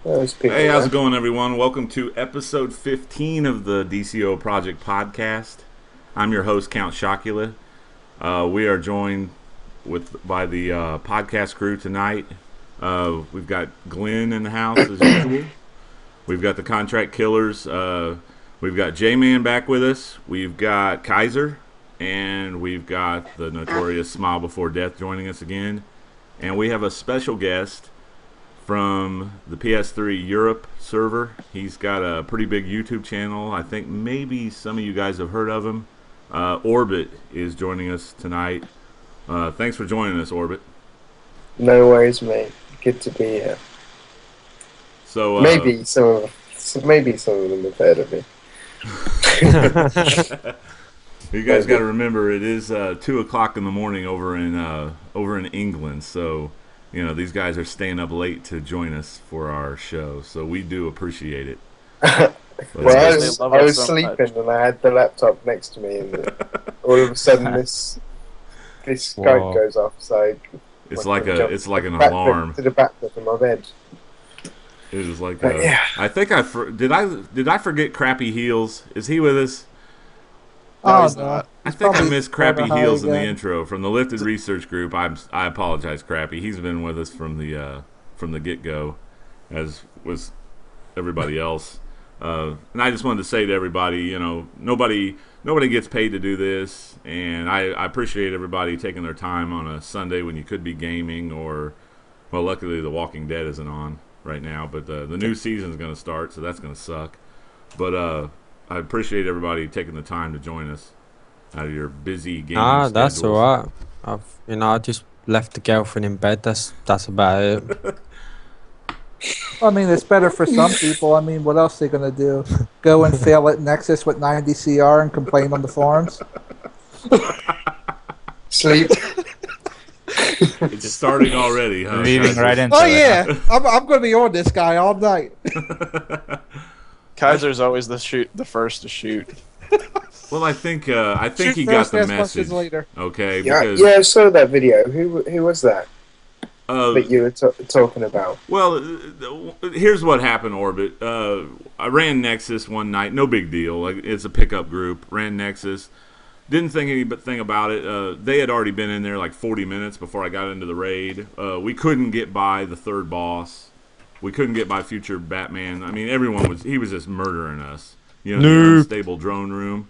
Hey, how's it going, everyone? Welcome to episode 15 of the DCUO Project Podcast. I'm your host, Count Chocula. We are joined by the podcast crew tonight. We've got Glenn in the house, as usual. We've got the Contract Killers. We've got J-Man back with us. We've got Kaiser. And we've got the notorious Smile Before Death joining us again. And we have a special guest from the PS3 Europe server. He's got a pretty big YouTube channel. I think maybe some of you guys have heard of him. Orbit is joining us tonight. Thanks for joining us, Orbit. No worries, mate. Good to be here. So maybe some of them have heard of me. You guys got to remember, it is 2 o'clock in the morning over in England. So you know, these guys are staying up late to join us for our show, so we do appreciate it. Well, I was sleeping and I had the laptop next to me, and all of a sudden this Skype goes off. So it's like an alarm to the back of my bed. It was like I think did I forget Crappy Heels? Is he with us? Oh, no. I think I missed Crappy Heels in the intro from the Lifted Research Group. I apologize, Crappy. He's been with us from the get-go, as was everybody else. And I just wanted to say to everybody, you know, nobody gets paid to do this, and I appreciate everybody taking their time on a Sunday when you could be gaming or, well, luckily The Walking Dead isn't on right now, but the new season's going to start, so that's going to suck. But I appreciate everybody taking the time to join us out of your busy gaming schedules. That's alright. I just left the girlfriend in bed. That's about it. I mean, it's better for some people. I mean, what else are they gonna do? Go and fail at Nexus with 90 CR and complain on the forums? Sleep. It's starting already, huh? Leading right into Oh it. yeah, I'm gonna be on this guy all night. Kaiser's always the first to shoot. Well, I think Shoot he got first, the ask message. questions later. Okay. Yeah, Because, I saw that video. Who was that that you were talking about? Well, here's what happened, Orbit. I ran Nexus one night. No big deal. Like, it's a pickup group. Ran Nexus. Didn't think anything about it. They had already been in there like 40 minutes before I got into the raid. We couldn't get by the third boss. We couldn't get by future Batman. I mean, he was just murdering us. You know, the unstable drone room.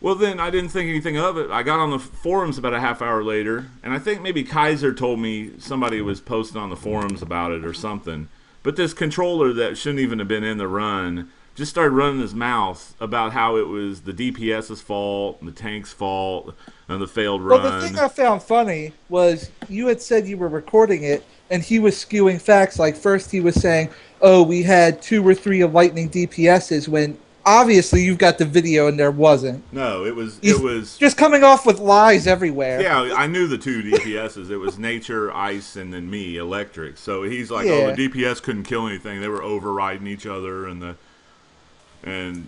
Well, then I didn't think anything of it. I got on the forums about a half hour later, and I think maybe Kaiser told me somebody was posting on the forums about it or something. But this controller that shouldn't even have been in the run just started running his mouth about how it was the DPS's fault, and the tank's fault, and the failed run. Well, the thing I found funny was you had said you were recording it, and he was skewing facts. Like, first he was saying, oh, we had 2 or 3 lightning DPSs, when obviously you've got the video and there wasn't. No, it was just coming off with lies everywhere. Yeah, I knew the 2 DPSs. It was Nature, Ice, and then me, Electric. So he's like, oh, the DPS couldn't kill anything. They were overriding each other, and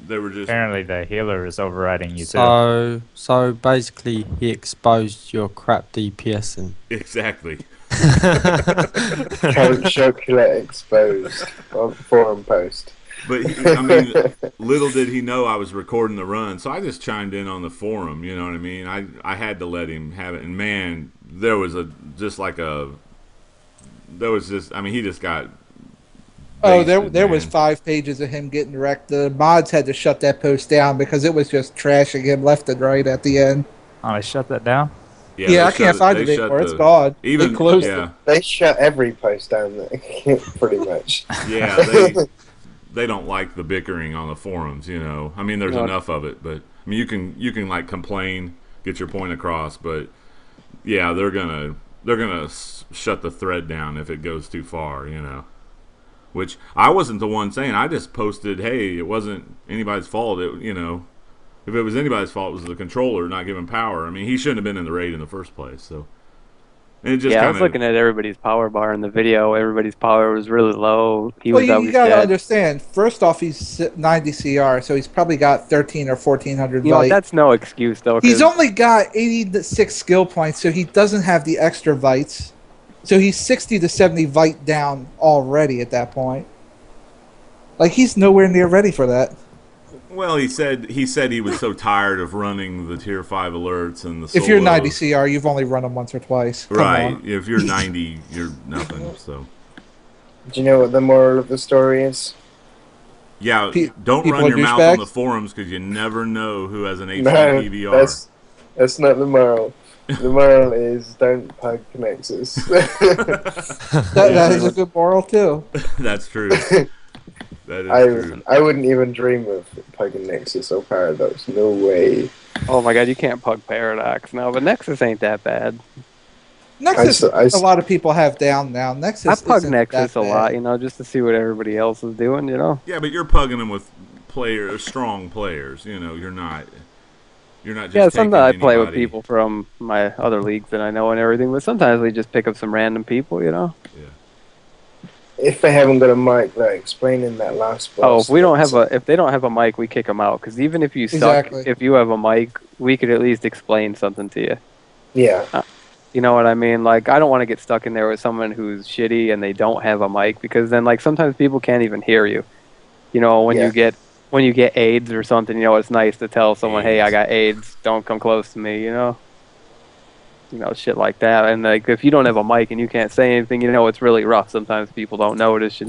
they were just... Apparently the healer is overriding you too. So basically he exposed your crap DPS and... Exactly. Chocolate exposed on forum post. But I mean, little did he know I was recording the run, so I just chimed in on the forum. You know what I mean? I had to let him have it, and man, there was I mean, he just got. Oh, there was 5 pages of him getting wrecked. The mods had to shut that post down because it was just trashing him left and right at the end. Oh, they shut that down? Yeah, I can't find it anymore. It's gone. They closed it. They shut every post down there, pretty much. Yeah, they don't like the bickering on the forums, you know. I mean, there's enough of it, but I mean, you can like complain, get your point across, but yeah, they're gonna shut the thread down if it goes too far, you know. Which I wasn't the one saying. I just posted, hey, it wasn't anybody's fault. You know, if it was anybody's fault, it was the controller not giving power. I mean, he shouldn't have been in the raid in the first place. So. I was looking at everybody's power bar in the video. Everybody's power was really low. You gotta understand. First off, he's 90 CR, so he's probably got 13 or 1400 light. That's no excuse though. He's only got 86 skill points, so he doesn't have the extra vites. So he's 60 to 70 vite down already at that point. Like, he's nowhere near ready for that. Well, he said he was so tired of running the tier 5 alerts and the solos. If you're 90 CR, you've only run them once or twice. Come right. on. If you're 90, you're nothing. So. Do you know what the moral of the story is? Yeah, don't run your mouth on the forums because you never know who has an HD DVR. That's not the moral. The moral is don't pug Nexus. That is a good moral too. That's true. That is true. I wouldn't even dream of pugging Nexus or Paradox. No way. Oh my god, you can't pug Paradox now, but Nexus ain't that bad. Nexus, a lot of people have down now. Nexus, I pug Nexus a lot, just to see what everybody else is doing, Yeah, but you're pugging them with strong players. You're not just. Yeah, sometimes I play with people from my other leagues that I know and everything, but sometimes we just pick up some random people, Yeah. If they haven't got a mic, like explaining that last boss. Oh, if they don't have a mic, we kick them out. Because even if you suck, if you have a mic, we could at least explain something to you. Yeah. You know what I mean? Like, I don't want to get stuck in there with someone who's shitty and they don't have a mic, because then, like, sometimes people can't even hear you. When you get AIDS or something, it's nice to tell someone, hey, I got AIDS, don't come close to me, shit like that. And, like, if you don't have a mic and you can't say anything, it's really rough. Sometimes people don't notice,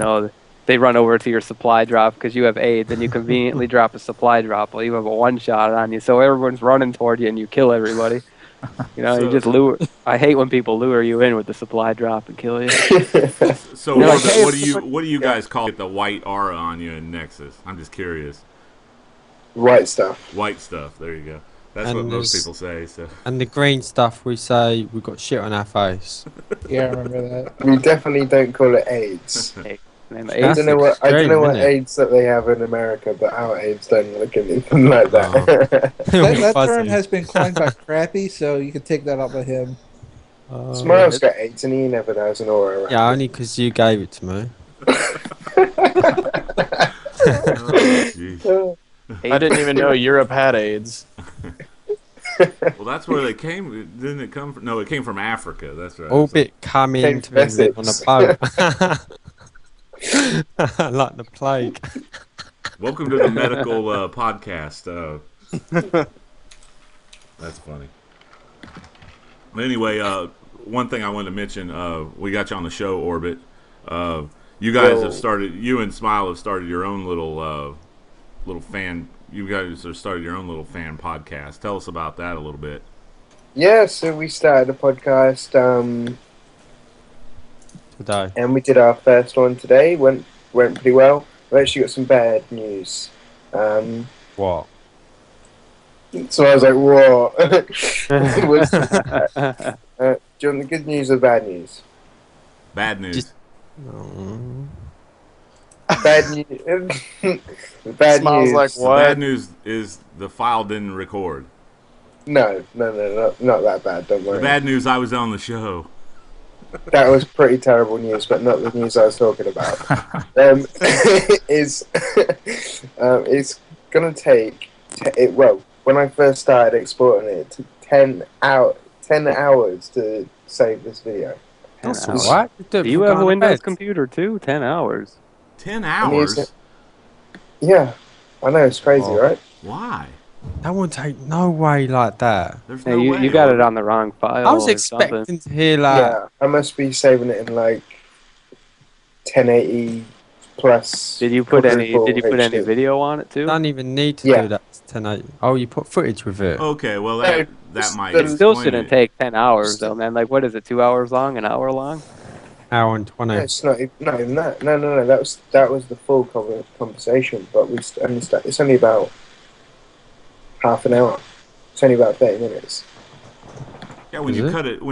they run over to your supply drop because you have AIDS, and you conveniently drop a supply drop while you have a one-shot on you, so everyone's running toward you and you kill everybody. You just lure. I hate when people lure you in with the supply drop and kill you. So what do you guys call it, the white aura on you in Nexus? I'm just curious. White stuff. White stuff. There you go. That's what most people say. So. And the green stuff, we say we've got shit on our face. Yeah, I remember that. We definitely don't call it AIDS. I don't know what AIDS that they have in America, but our AIDS don't look anything like that. that term has been coined by Crappy, so you can take that up with him. Smurf's got AIDS and he never has an aura around. Yeah, only because you gave it to me. I didn't even know Europe had AIDS. Well, that's where they came. Didn't it come from? No, it came from Africa. That's right. Orbit coming to live on a boat. Like the plague. Welcome to the medical podcast. That's funny. But anyway, one thing I wanted to mention, we got you on the show, Orbit. You guys have started. You and Smile have started your own little fan. You guys have started your own little fan podcast. Tell us about that a little bit. Yeah, so we started a podcast today, and we did our first one today. Went pretty well. We actually got some bad news. What? So I was like, "Whoa!" Do you want the good news or bad news? Bad news. Bad news. Bad Smiles news. like what? Bad news is the file didn't record. No, not that bad. Don't worry. The bad news, I was on the show. That was pretty terrible news, but not the news I was talking about. It's gonna take when I first started exporting it, it took 10 hours to save this video. What? Do you have a Windows computer too? 10 hours. 10 hours? Yeah, I know, it's crazy, right? Why? That won't take no way like that. There's no way. You got it on the wrong file. I was expecting to hear like... Yeah, I must be saving it in like 1080 plus. Did you put any video on it too? Don't even need to do that. 1080. Oh, you put footage with it. Okay, well that might. It still shouldn't take 10 hours though, man. Like, what is it? 2 hours long? An hour long? Hour and 20. No, it's not even that. No. That was the full conversation, but we only it's only about half an hour. It's only about 30 minutes. Yeah, when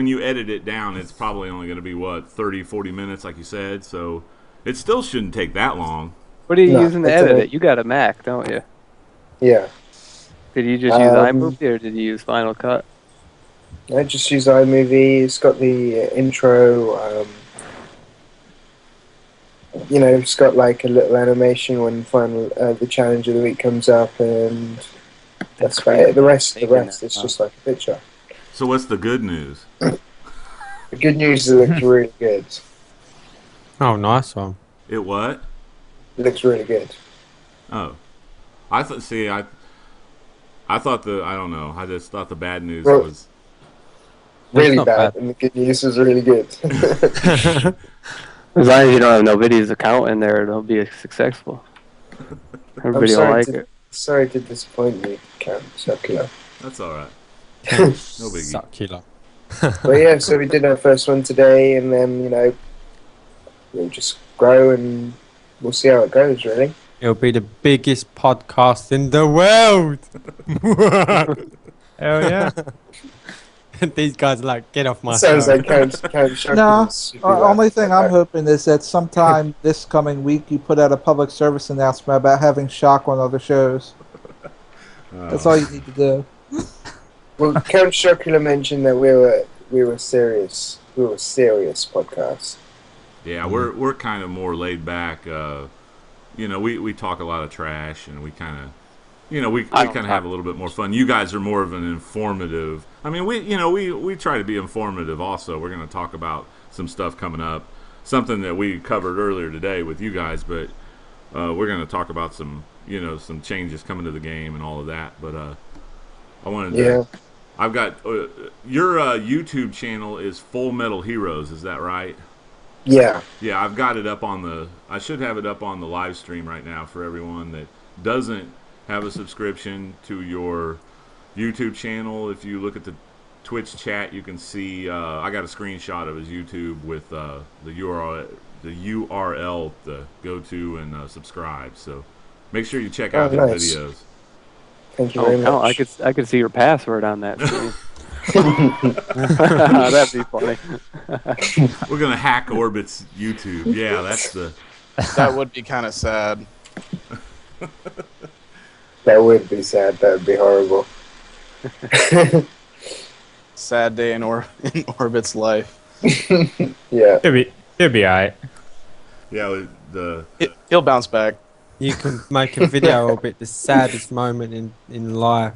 you edit it down, it's probably only going to be 30, 40 minutes, like you said. So it still shouldn't take that long. What are you using to edit it? You got a Mac, don't you? Yeah. Did you just use iMovie or did you use Final Cut? I just use iMovie. It's got the intro. It's got like a little animation when the challenge of the week comes up, and that's about it. The rest is just like a picture. So what's the good news? The good news is it looks really good. Oh, nice one. It what? It looks really good. Oh, I thought. See, I thought I don't know. I just thought the bad news Well, was. Really not bad, bad. and the good news was really good. As long as you don't have nobody's account in there, it'll be successful. I'm Everybody will like it. sorry to disappoint you, Count Chocula. That's all right. No biggie. Suck killer. But yeah, so we did our first one today, and then we'll just grow and we'll see how it goes. Really. It'll be the biggest podcast in the world. Hell yeah. These guys are like, get off my Sounds phone. like Count Chocula. No, only thing I'm hoping is that sometime this coming week you put out a public service announcement about having Shock on other shows. That's all you need to do. Well, Count Chocula mentioned that we were serious. We were a serious podcast. Yeah, we're kind of more laid back. We talk a lot of trash, and we kind of, we kind of have a little bit more fun. You guys are more of an informative. I mean, we try to be informative. Also, we're going to talk about some stuff coming up, something that we covered earlier today with you guys. But we're going to talk about some changes coming to the game and all of that. But I wanted to. Yeah. I've got your YouTube channel is Full Metal Heroes. Is that right? Yeah. Yeah, I've got it up I should have it up on the live stream right now for everyone that doesn't have a subscription to your YouTube channel. If you look at the Twitch chat, you can see I got a screenshot of his YouTube with the URL to go to and subscribe. So make sure you check out his videos. Thank you very much. I could see your password on that screen. That'd be funny. We're gonna hack Orbit's YouTube. Yeah, That would be kind of sad. That would be sad. That would be horrible. Sad day in Orbit's life. Yeah. He'll be alright. Yeah, He'll bounce back. You can make a video of it, the saddest moment in life.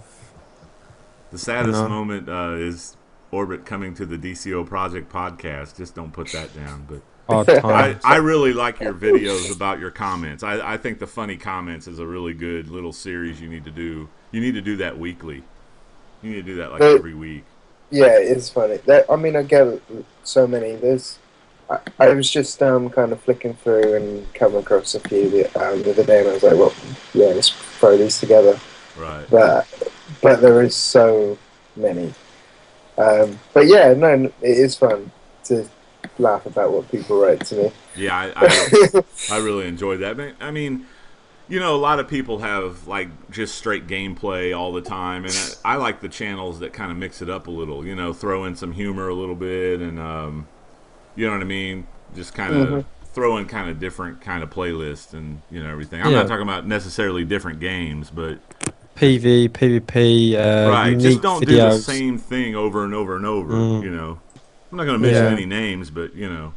the saddest moment is Orbit coming to the DCO Project podcast. Just don't put that down. But I really like your videos about your comments. I think the funny comments is a really good little series you need to do. You need to do that weekly. You need to do that like every week. Yeah, it's funny. I get so many. I was just kind of flicking through and come across a few the other day, and I was like, well, yeah, let's throw these together. Right. But there is so many. But yeah, no, it is fun to laugh about what people write to me. Yeah, I really enjoyed that. I mean, a lot of people have like just straight gameplay all the time, and I like the channels that kind of mix it up a little. Throw in some humor a little bit, and you know what I mean. Just kind of throw in kind of different kind of playlists and everything. I'm not talking about necessarily different games, but PvP. Right. Just don't videos. do the same thing over and over and over. I'm not going to mention any names, but I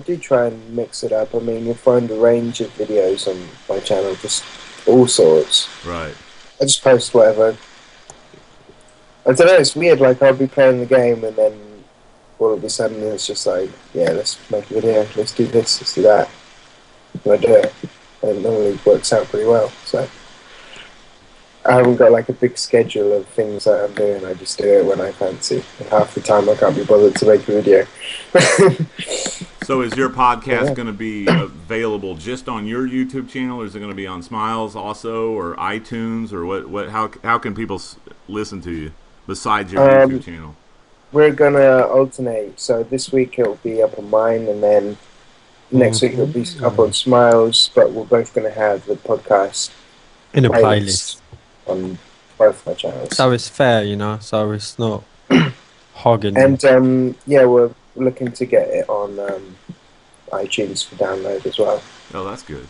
do try and mix it up. I mean, you'll find a range of videos on my channel, just all sorts. Right. I just post whatever. I don't know, it's weird, like I'll be playing the game and then all of a sudden it's just like, yeah, let's make a video, let's do this, let's do that. And I do it. And it normally works out pretty well. So I haven't got like a big schedule of things that I'm doing, I just do it when I fancy. And half the time I can't be bothered to make a video. So is your podcast going to be available just on your YouTube channel, or is it going to be on Smiles also, or iTunes, or what? How can people listen to you besides your YouTube channel? We're going to alternate. So this week it'll be up on mine, and then next week it'll be up on Smiles, but we're both going to have the podcast in a playlist on both my channels. So it's fair, so it's not hogging. And we're looking to get it on iTunes for download as well. Oh, that's good.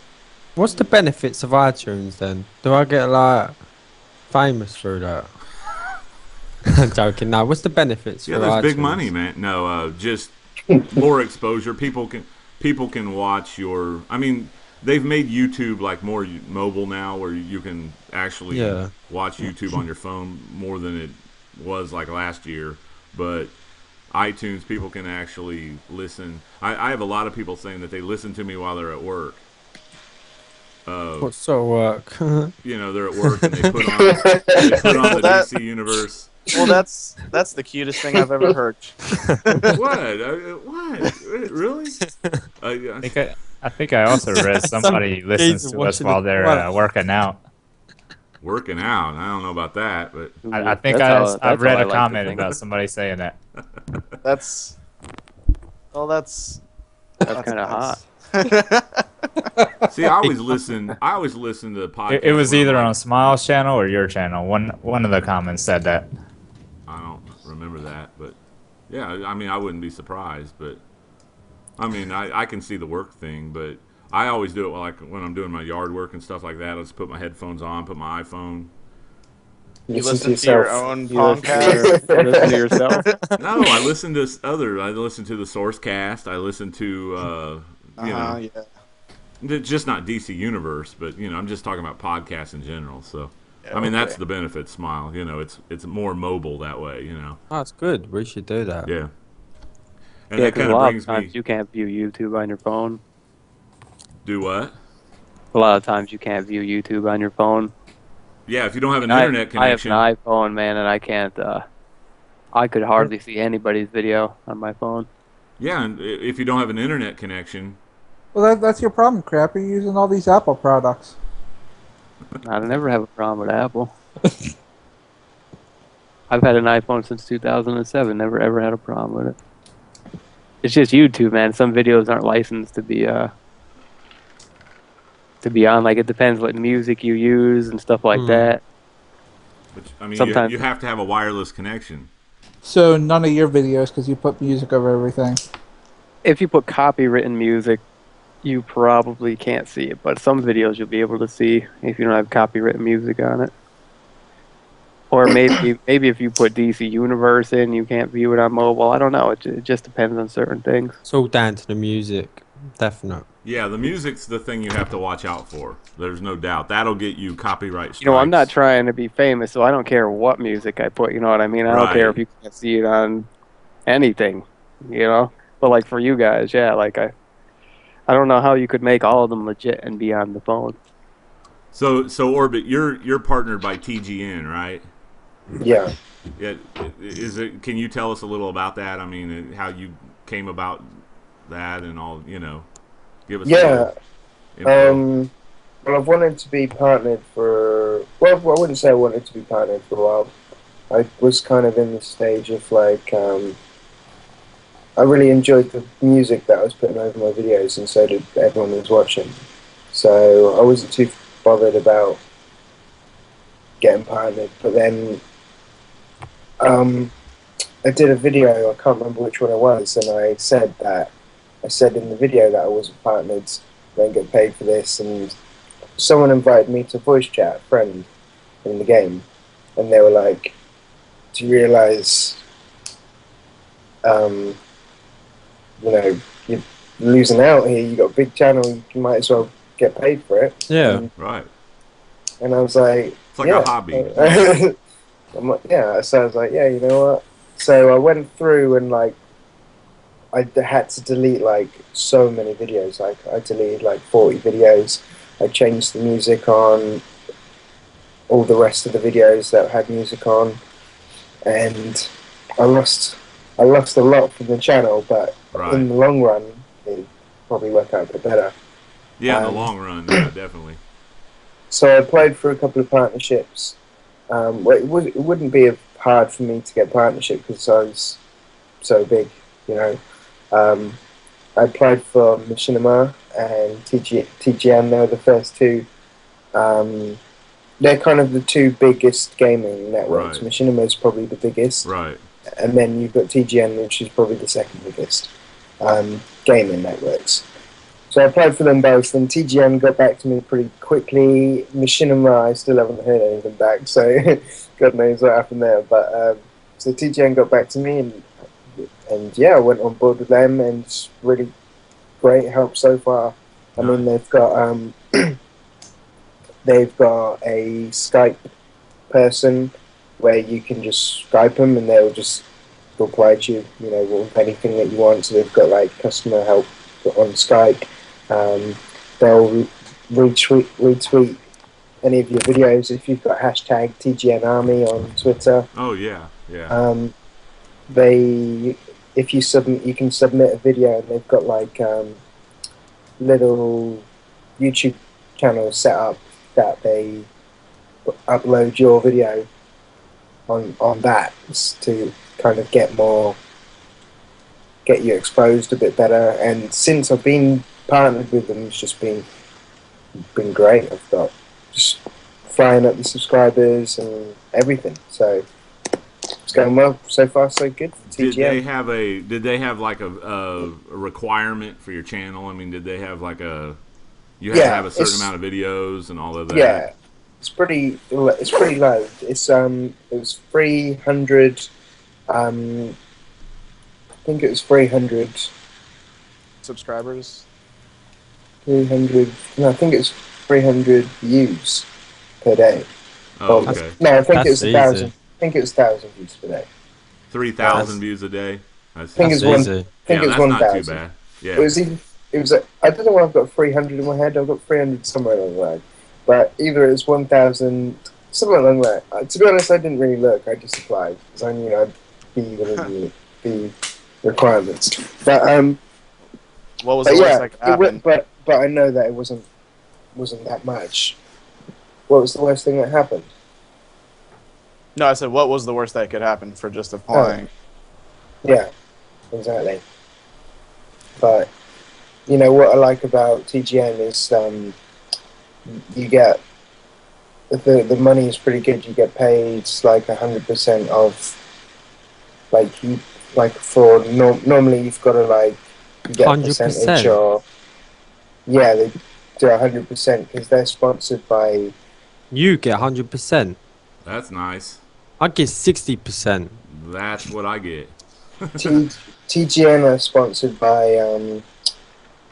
What's the benefits of iTunes then? Do I get like famous through that? I'm joking. No, what's the benefits? Yeah, for there's iTunes? big money, man. No, just more exposure. People can watch your. I mean, they've made YouTube like more mobile now, where you can actually watch YouTube on your phone more than it was like last year. But iTunes, people can actually listen. I have a lot of people saying that they listen to me while they're at work. What sort of work? You know, they're at work and they put on the DC Universe. Well, that's the cutest thing I've ever heard. What? What? Really? I think I also read somebody listens to us while they're working out. Working out? I don't know about that, but I think I've read a comment about somebody saying that. That's kind of hot. see, I always listen to the podcast. It was either on Smile's channel or your channel. One of the comments said that. I don't remember that, but yeah, I mean, I wouldn't be surprised, but I mean, I can see the work thing, but I always do it like when I'm doing my yard work and stuff like that. I'll just put my headphones on, put my iPhone. You listen to your own podcast? Listen to yourself? No, I listen to I listen to the Sourcecast. I listen to, just not DC Universe, but, I'm just talking about podcasts in general, so. I mean, that's the benefit, Smile. It's more mobile that way, Oh, that's good. We should do that. Yeah. And Yeah, that because kind a of lot brings of times me. you can't view YouTube on your phone. Do what? A lot of times you can't view YouTube on your phone. Yeah, if you don't have an internet connection. I have an iPhone, man, and I can't. I could hardly see anybody's video on my phone. Yeah, and if you don't have an internet connection. Well, that's your problem, Crap. You're using all these Apple products. I never have a problem with Apple. I've had an iPhone since 2007. Never ever had a problem with it. It's just YouTube, man. Some videos aren't licensed to be on. Like, it depends what music you use and stuff like that. Which, I mean, Sometimes you have to have a wireless connection. So none of your videos, because you put music over everything. If you put copywritten music, you probably can't see it, but some videos you'll be able to see if you don't have copywritten music on it. Or maybe if you put DC Universe in, you can't view it on mobile. I don't know. It just depends on certain things. It's all down to the music, definitely. Yeah, the music's the thing you have to watch out for. There's no doubt. That'll get you copyright strikes. I'm not trying to be famous, so I don't care what music I put, you know what I mean? I don't care if you can't see it on anything, But, like, for you guys, yeah, like, I don't know how you could make all of them legit and be on the phone. So Orbit, you're partnered by TGN, right? Yeah. Yeah. Is it? Can you tell us a little about that? I mean, how you came about that and all. Give us. Yeah. Well, I've wanted to be partnered for. Well, I wouldn't say I wanted to be partnered for a while. I was kind of in the stage of like. I really enjoyed the music that I was putting over my videos, and so did everyone who was watching. So I wasn't too bothered about getting partnered. But then I did a video, I can't remember which one it was, and I said in the video that I wasn't partnered, don't get paid for this, and someone invited me to voice chat, a friend in the game, and they were like, do you realise you're losing out here, you got a big channel, you might as well get paid for it. Yeah. Right. And I was like, it's like a hobby. I'm like, yeah. So I was like, yeah, you know what? So I went through and like, I had to delete like so many videos. Like I deleted like 40 videos. I changed the music on all the rest of the videos that had music on, and I lost a lot from the channel. But in the long run, it probably worked out a bit better. Yeah, in the long run, yeah, definitely. So I applied for a couple of partnerships. It wouldn't be hard for me to get partnership because I was so big, I applied for Machinima and TGN. They were the first two. They're kind of the two biggest gaming networks. Right. Machinima is probably the biggest. Right. And then you've got TGN, which is probably the second biggest gaming networks. So I applied for them both, and TGN got back to me pretty quickly. Machinima, I still haven't heard anything back, so God knows what happened there. But so TGN got back to me, and yeah, I went on board with them, and it's really great help so far. I mean, they've got a Skype person where you can just Skype them, and they'll just reply to you, with anything that you want. So they've got like customer help on Skype. They'll retweet any of your videos if you've got hashtag TGN Army on Twitter. Oh yeah. If you can submit a video, and they've got like little YouTube channels set up that they upload your video on that to kind of get you exposed a bit better. And since I've been partnered with them, it's just been great. I've got just flying up the subscribers and everything. So it's going well so far, so good. Did they have like a requirement for your channel? I mean, did they have like you had to have a certain amount of videes and all of that? Yeah, it's pretty low. It was 300. I think it was 300 subscribers. 300. No, I think it's 300 views per day. Oh, okay. No, I think it was easy. 1,000. I think it was 1,000 views per day. 3,000 views a day. I think it's easy. I think it's 1,000. Not too bad. Yeah. It was. I don't know why I've got 300 in my head. I've got 300 somewhere along the line, but either it was 1,000, somewhere along the line. To be honest, I didn't really look. I just applied because I knew I'd be within the requirements. But what was the worst that could happen? But I know that it wasn't that much. What was the worst thing that happened? No, I said what was the worst that could happen for just applying? Yeah, exactly. But what I like about TGN is you get the money is pretty good. You get paid like 100% of normally you've got to you get 100%. A percentage or they do 100% because they're sponsored by. You get 100%. That's nice. I get 60%. That's what I get. TGN are sponsored by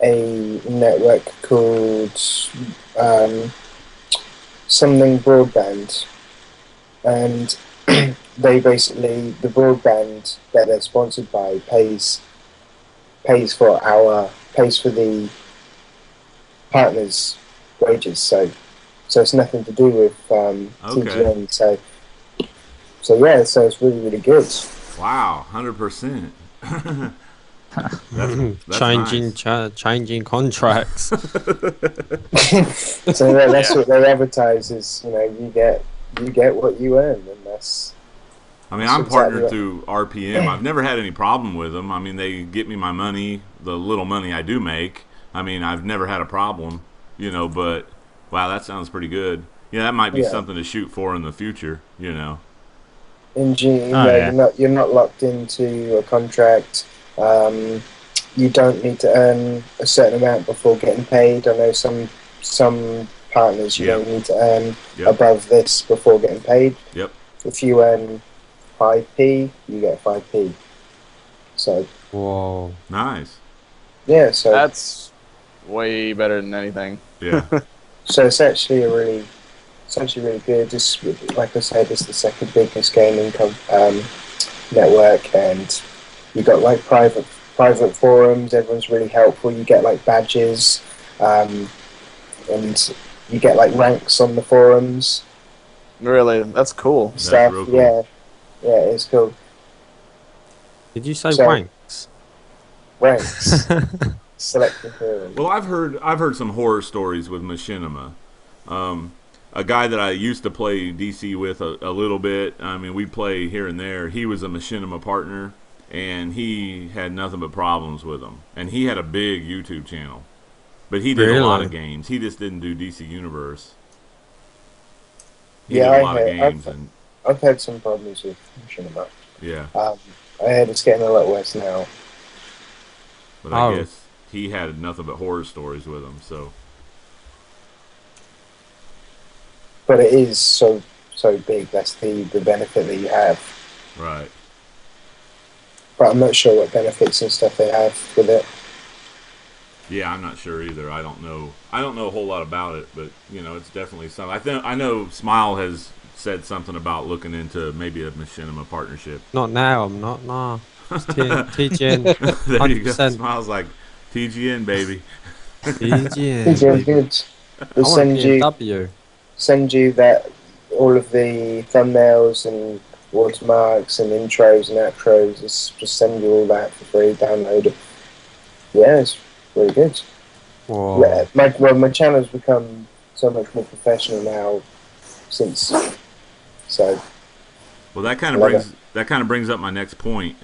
a network called something broadband, and they basically, the broadband that they're sponsored by pays for the partners' wages. So it's nothing to do with TGN. So yeah, so it's really, really good. Wow, 100%. that's changing contracts. So that's what they advertise is, you get what you earn, and that's. I mean, I'm partnered through RPM. I've never had any problem with them. I mean, they get me my money, the little money I do make. I mean, I've never had a problem, but wow, that sounds pretty good. Yeah, that might be something to shoot for in the future, In June, you're not locked into a contract. You don't need to earn a certain amount before getting paid. I know some partners you don't need to earn above this before getting paid. Yep. If you earn 5p, you get 5p. So. Whoa. Nice. Yeah. So. That's way better than anything. Yeah. So it's actually really good. Just like I said, it's the second biggest gaming network, and you got like private forums. Everyone's really helpful. You get like badges, and you get like ranks on the forums. Really, that's cool. Stuff. Real cool. Yeah, it's cool. Did you say ranks? Ranks. Selected forums. Well, I've heard some horror stories with Machinima. A guy that I used to play DC with a little bit. I mean, we play here and there. He was a Machinima partner, and he had nothing but problems with them. And he had a big YouTube channel, but he did a lot of games. He just didn't do DC Universe. He did a lot of games. I've had some problems with Machinima. Yeah. I heard it's getting a lot worse now. But I guess he had nothing but horror stories with him. So. But it is so big. That's the benefit that you have. Right. But I'm not sure what benefits and stuff they have with it. Yeah, I'm not sure either. I don't know a whole lot about it, but it's definitely something. I know Smile has said something about looking into maybe a machinima partnership. Not now. I'm not. Nah. It's TGN. There you go. 100%. Smiles like TGN, baby. TGN. TGN's baby. good. I We'll want a send you that all of the thumbnails and watermarks and intros and outros. Just send you all that for free. Download it. Yeah, it's really good. Whoa. Yeah, my channel's become so much more professional now since. So. Well, that kind of brings up my next point.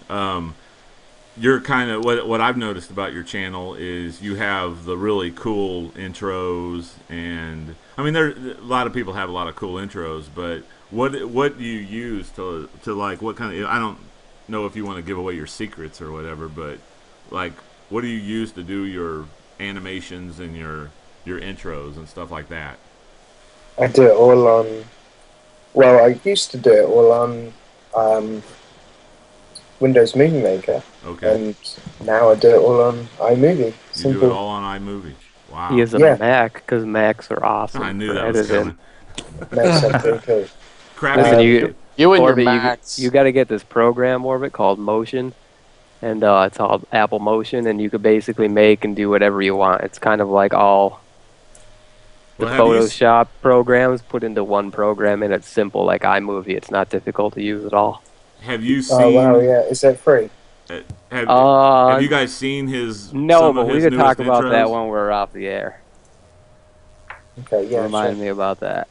You're kind of what I've noticed about your channel is you have the really cool intros, and I mean, there a lot of people have a lot of cool intros, but what do you use to like what kind of, I don't know if you want to give away your secrets or whatever, but like what do you use to do your animations and your intros and stuff like that? I do it all on. Well, I used to do it all on Windows Movie Maker. Okay. And now I do it all on iMovie. You do it all on iMovie. Wow. He is a Mac because Macs are awesome. I knew for that was editing. coming. Macs are pretty cool. Crap. Listen, You and Orbit, your Macs. you got to get this program, Orbit, called Motion, and it's called Apple Motion, and you could basically make and do whatever you want. It's kind of like all the Photoshop programs put into one program, and it's simple like iMovie. It's not difficult to use at all. Have you seen? Oh wow, yeah. Is that free? Have you guys seen his? No, but we could talk about intros? that when we're off the air. Okay, yeah. Remind me about that.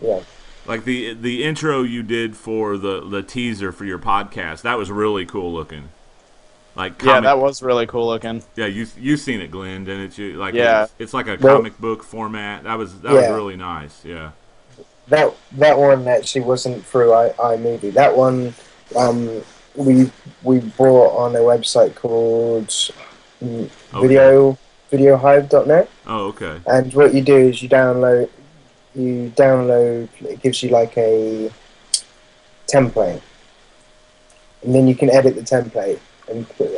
Yeah. Like the intro you did for the teaser for your podcast, that was really cool looking. Like Yeah, that was really cool looking. Yeah, you've seen it, Glenn, and it's like it's like a Well, comic book format. That was really nice. Yeah. That one actually wasn't through iMovie. That one we bought on a website called videohive.net. Oh, okay. And what you do is you download. It gives you like a template, and then you can edit the template and put,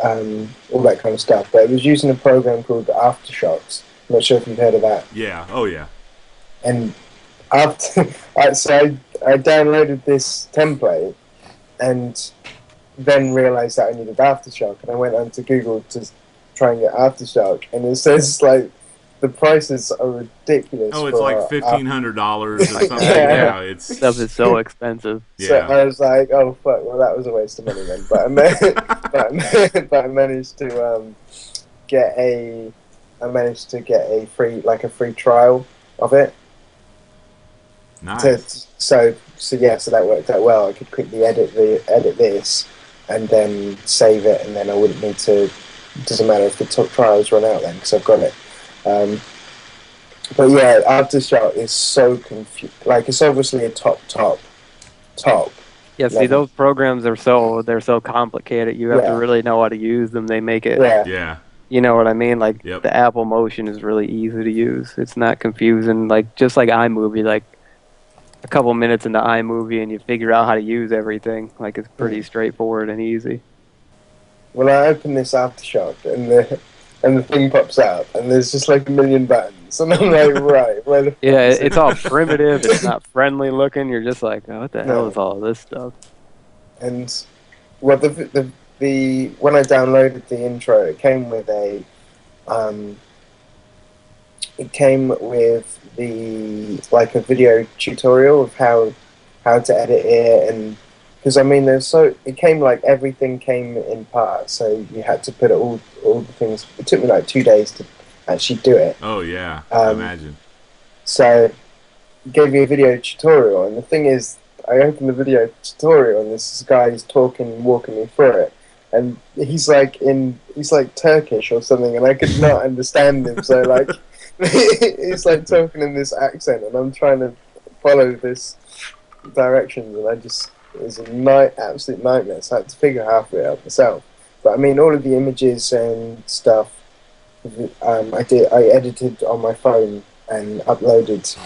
all that kind of stuff. But it was using a program called Aftershocks. I'm not sure if you've heard of that. Yeah. Oh, yeah. And after, I downloaded this template, and then realised that I needed Aftershock, and I went onto Google to try and get Aftershock, and it says like the prices are ridiculous. Oh, it's like $1,500 or something. Yeah. It's Stuff is so expensive. Yeah. So I was like, oh fuck, well that was a waste of money then. But I managed to get a free trial of it. nice. So that worked out well. I could quickly edit this and then save it, and then I wouldn't need to. It doesn't matter if the trials run out then, because I've got it. But yeah, Aftershock is so confused. Like, it's obviously a top. Yeah, see, level. those programs are so complicated. You have to really know how to use them. They make it. Yeah. You know what I mean? Like Yep. the Apple Motion is really easy to use. It's not confusing. Like just like iMovie, like a couple minutes into iMovie and you figure out how to use everything. Like it's pretty straightforward and easy. When I open this Aftershock and the thing pops out and there's just like a million buttons, and I'm like, right, where the Yeah, it's all primitive. It's not friendly looking. You're just like, oh, what the hell is all this stuff? And well, the when I downloaded the intro, it came with the like a video tutorial of how to edit it, and because I mean it came like everything came in parts, so you had to put it all the things. It took me like 2 days to actually do it. Oh yeah, I imagine. So it gave me a video tutorial, and the thing is, I opened the video tutorial and this guy is walking me through it, and he's like Turkish or something, and I could not understand him. So like he's like talking in this accent, and I'm trying to follow this directions, and it was absolute nightmare. So I had to figure half of it out myself. But I mean, all of the images and stuff, I edited on my phone and uploaded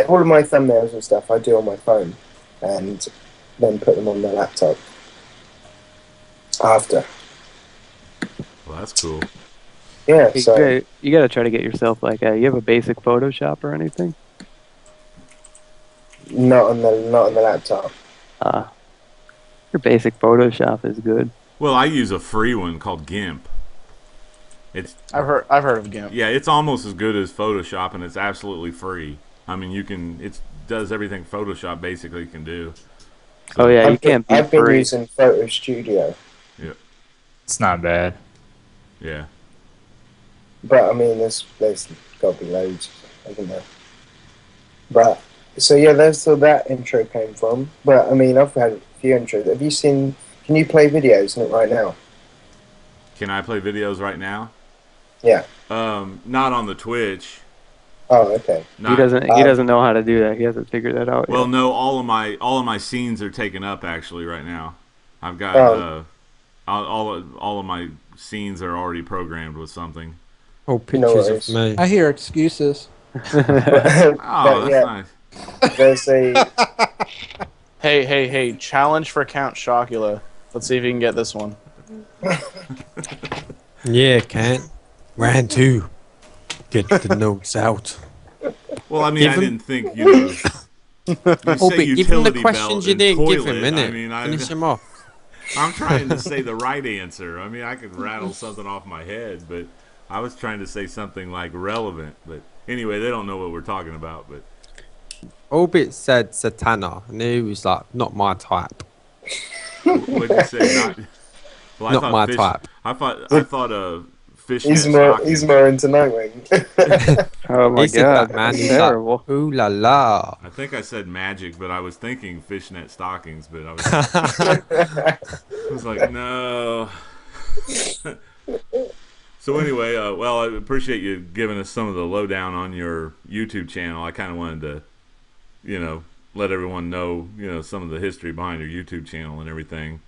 all of my thumbnails and stuff. I do on my phone, and then put them on my laptop after. Well, that's cool. Yeah, so You gotta try to get yourself like you have a basic Photoshop or anything? not on the laptop. Your basic Photoshop is good. Well, I use a free one called GIMP. I've heard of GIMP. Yeah, it's almost as good as Photoshop, and it's absolutely free. I mean, it does everything Photoshop basically can do. So, Oh yeah, you can't beat I've been free. using Photo Studio, yeah, It's not bad. yeah. but I mean, there's got to be loads, isn't there? But so yeah, that's where that intro came from. But I mean, I've had a few intros. Have you seen? Can you play videos in it right now? Can I play videos right now? Yeah. Not on the Twitch. Oh, okay. He doesn't know how to do that. He hasn't figured that out Well, yet. no, all of my scenes are taken up actually right now. I've got all of my scenes are already programmed with something. Oh, pictures worries. of me. I hear excuses. Oh, that's nice. There's a Hey! Challenge for Count Chocula. Let's see if you can get this one. Yeah, can't. Round 2. Get the notes out. Well, I mean, Give I him- didn't think you say Oh, but give him the utility questions belt you and didn't give toilet. him, innit? I mean, Finish him off. I'm trying to say the right answer. I mean, I could rattle something off my head, but I was trying to say something like relevant. But anyway, they don't know what we're talking about. But Orbit said Satana, and he was like, not my type. what'd you say? Well, Not my type. I thought fishnet he's stockings. more into Nightwing. Oh my He said god, that, man. that's He's terrible. like, ooh la la. I think I said magic, but I was thinking fishnet stockings. But I was like, no. So anyway, well, I appreciate you giving us some of the lowdown on your YouTube channel. I kind of wanted to, let everyone know, some of the history behind your YouTube channel and everything.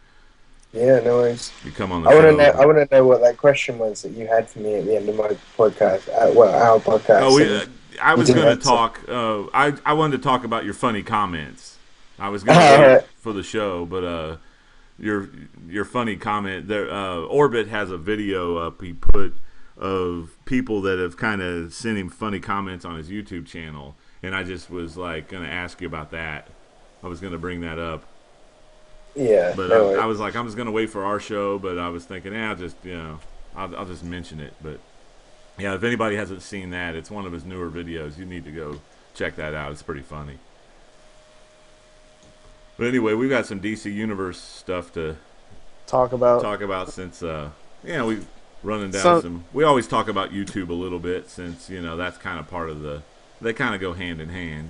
Yeah, no worries. You come on the I show. want to know what that question was that you had for me at the end of my podcast. Our podcast. Oh, I was didn't going to answer. talk. I wanted to talk about your funny comments. I was going to wait for the show, but your funny comment there. Orbit has a video up he put of people that have kind of sent him funny comments on his YouTube channel, and I just was like going to ask you about that. I was going to bring that up. Yeah, But no I was like, I was going to wait for our show, but I was thinking, I'll just mention it. But yeah, if anybody hasn't seen that, it's one of his newer videos. You need to go check that out. It's pretty funny. But anyway, we've got some DC Universe stuff to Talk about. since we running down we always talk about YouTube a little bit since that's kind of part of they kind of go hand in hand.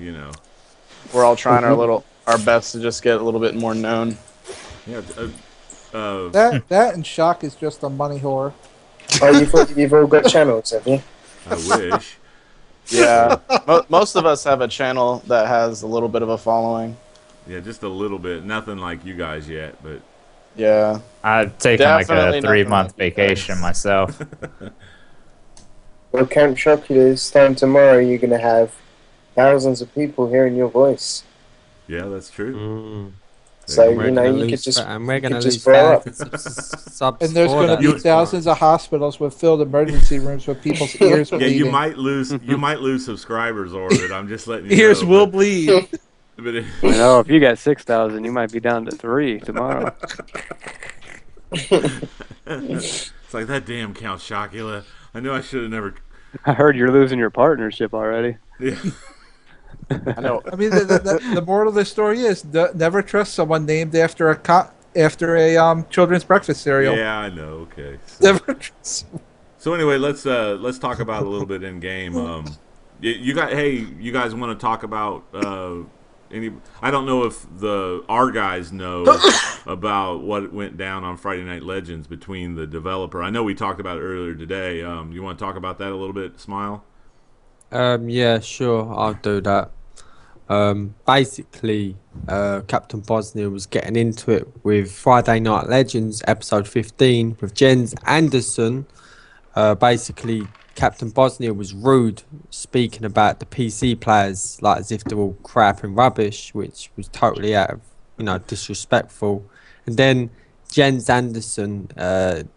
We're all trying our best to just get a little bit more known. Yeah. That and Shock is just a money whore. Oh, you've all got channels, have you? I wish. Yeah, most of us have a channel that has a little bit of a following. Yeah, just a little bit. Nothing like you guys yet, but Yeah, I've taken Definitely like a nothing 3-month like you guys. vacation myself. Well, Camp Chocula, this time tomorrow, you're going to have thousands of people hearing your voice. yeah, that's true. So, We're you know, gonna you lose could just, and we're you gonna could lose just blow up. subs And there's for going to that. be thousands of hospitals with filled emergency rooms with people's ears Yeah, bleeding. you might lose subscribers, Orbit. I'm just letting you Ears know. will bleed. But I know if you got 6,000, you might be down to 3 tomorrow. it's like that damn Count Chocula. I knew I should have never. I heard you're losing your partnership already. Yeah. I know. I mean, the moral of the story is never trust someone named after a children's breakfast cereal. Yeah, I know. Okay. Never trust. So anyway, let's talk about a little bit in game. You guys want to talk about I don't know if our guys know about what went down on Friday Night Legends between the developer. I know we talked about it earlier today. You want to talk about that a little bit, Smile? Yeah, sure, I'll do that. Basically, Captain Bosnia was getting into it with Friday Night Legends episode 15 with Jens Anderson. Basically, Captain Bosnia was rude, speaking about the PC players like as if they're all crap and rubbish, which was totally out of disrespectful. And then Jens Anderson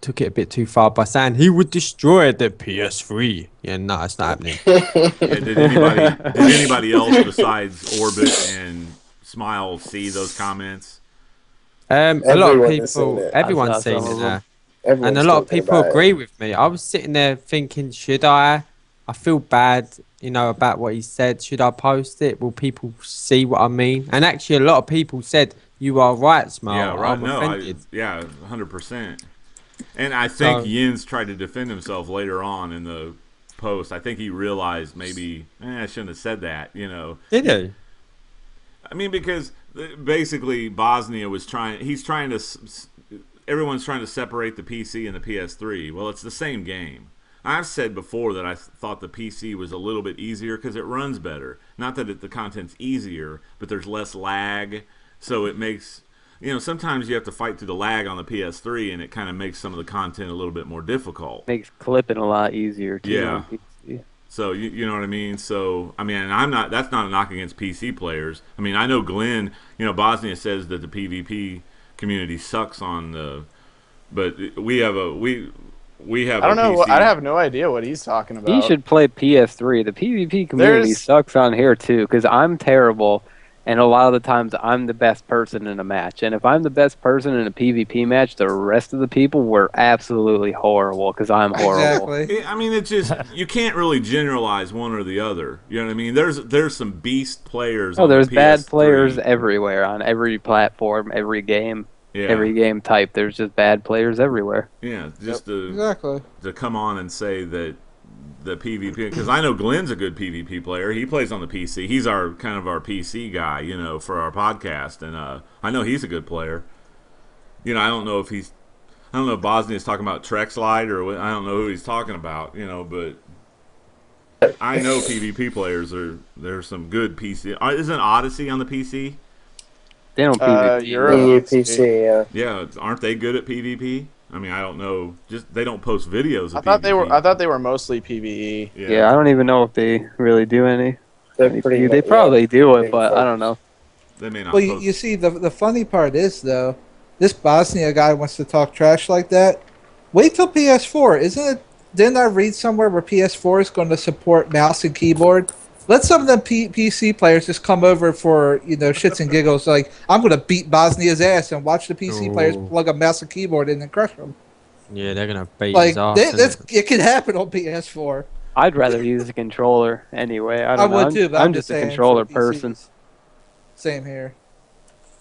took it a bit too far by saying he would destroy the PS3. Yeah, no, it's not happening. Yeah, did anybody else besides Orbit and Smile see those comments? A lot of Everyone has seen people, it. everyone's I saw seen some it of now. them. And Everyone's a lot of talking people about agree it. with me. I was sitting there thinking, should I? I feel bad, about what he said. Should I post it? Will people see what I mean? And actually, a lot of people said, you are right, Smile. Yeah, right. I'm No, offended. 100%. And I think So- Jens tried to defend himself later on in the post. I think he realized maybe I shouldn't have said that. Did he? I mean, because basically Bosnia was everyone's trying to separate the PC and the PS3. Well, it's the same game. I've said before that I thought the PC was a little bit easier because it runs better. Not that the content's easier, but there's less lag, so it makes sometimes you have to fight through the lag on the PS3, and it kind of makes some of the content a little bit more difficult. Makes clipping a lot easier too. Yeah. On PC. So you know what I mean. So I mean, and that's not a knock against PC players. I mean, I know Glenn. Bosnia says that the PvP community sucks on the, but we have I don't know. PC. I have no idea what he's talking about. He should play PS3. The PvP community There's- sucks on here too, because I'm terrible, and a lot of the times I'm the best person in a match. And if I'm the best person in a PvP match, the rest of the people were absolutely horrible because I'm horrible. Exactly. I mean, it's just you can't really generalize one or the other. You know what I mean? There's some beast players. Oh, on the there's bad PS3. players everywhere on every platform, every game, Yeah. every game type. There's just bad players everywhere. Yeah, just Exactly. to come on and say that the PvP, because I know Glenn's a good PvP player. He plays on the PC. He's our PC guy, for our podcast, and I know he's a good player. I don't know if Bosnia's talking about Trexlite or I don't know who he's talking about, but I know PvP players there's some good PC. Isn't Odyssey on the PC? They don't PvP. Euro. PC, yeah. Yeah, aren't they good at PvP? I mean, I don't know. Just they don't post videos. Of I thought PvP. I thought they were mostly PVE. Yeah, I don't even know if they really do any. They're pretty They much- probably do it, big but I focus. don't know. They may not. Well, you, post. you see, the funny part is, though, this Bosnia guy wants to talk trash like that. Wait till PS4. Isn't it? Didn't I read somewhere where PS4 is going to support mouse and keyboard? Let some of the PC players just come over for, shits and giggles. Like, I'm going to beat Bosnia's ass and watch the PC players Ooh. plug a mouse and keyboard in and crush them. Yeah, they're gonna beat Like, his ass. it can happen on PS4. I'd rather use a controller anyway. I I don't know. would too, but I'm I'm just a saying controller for person. PCs. Same here.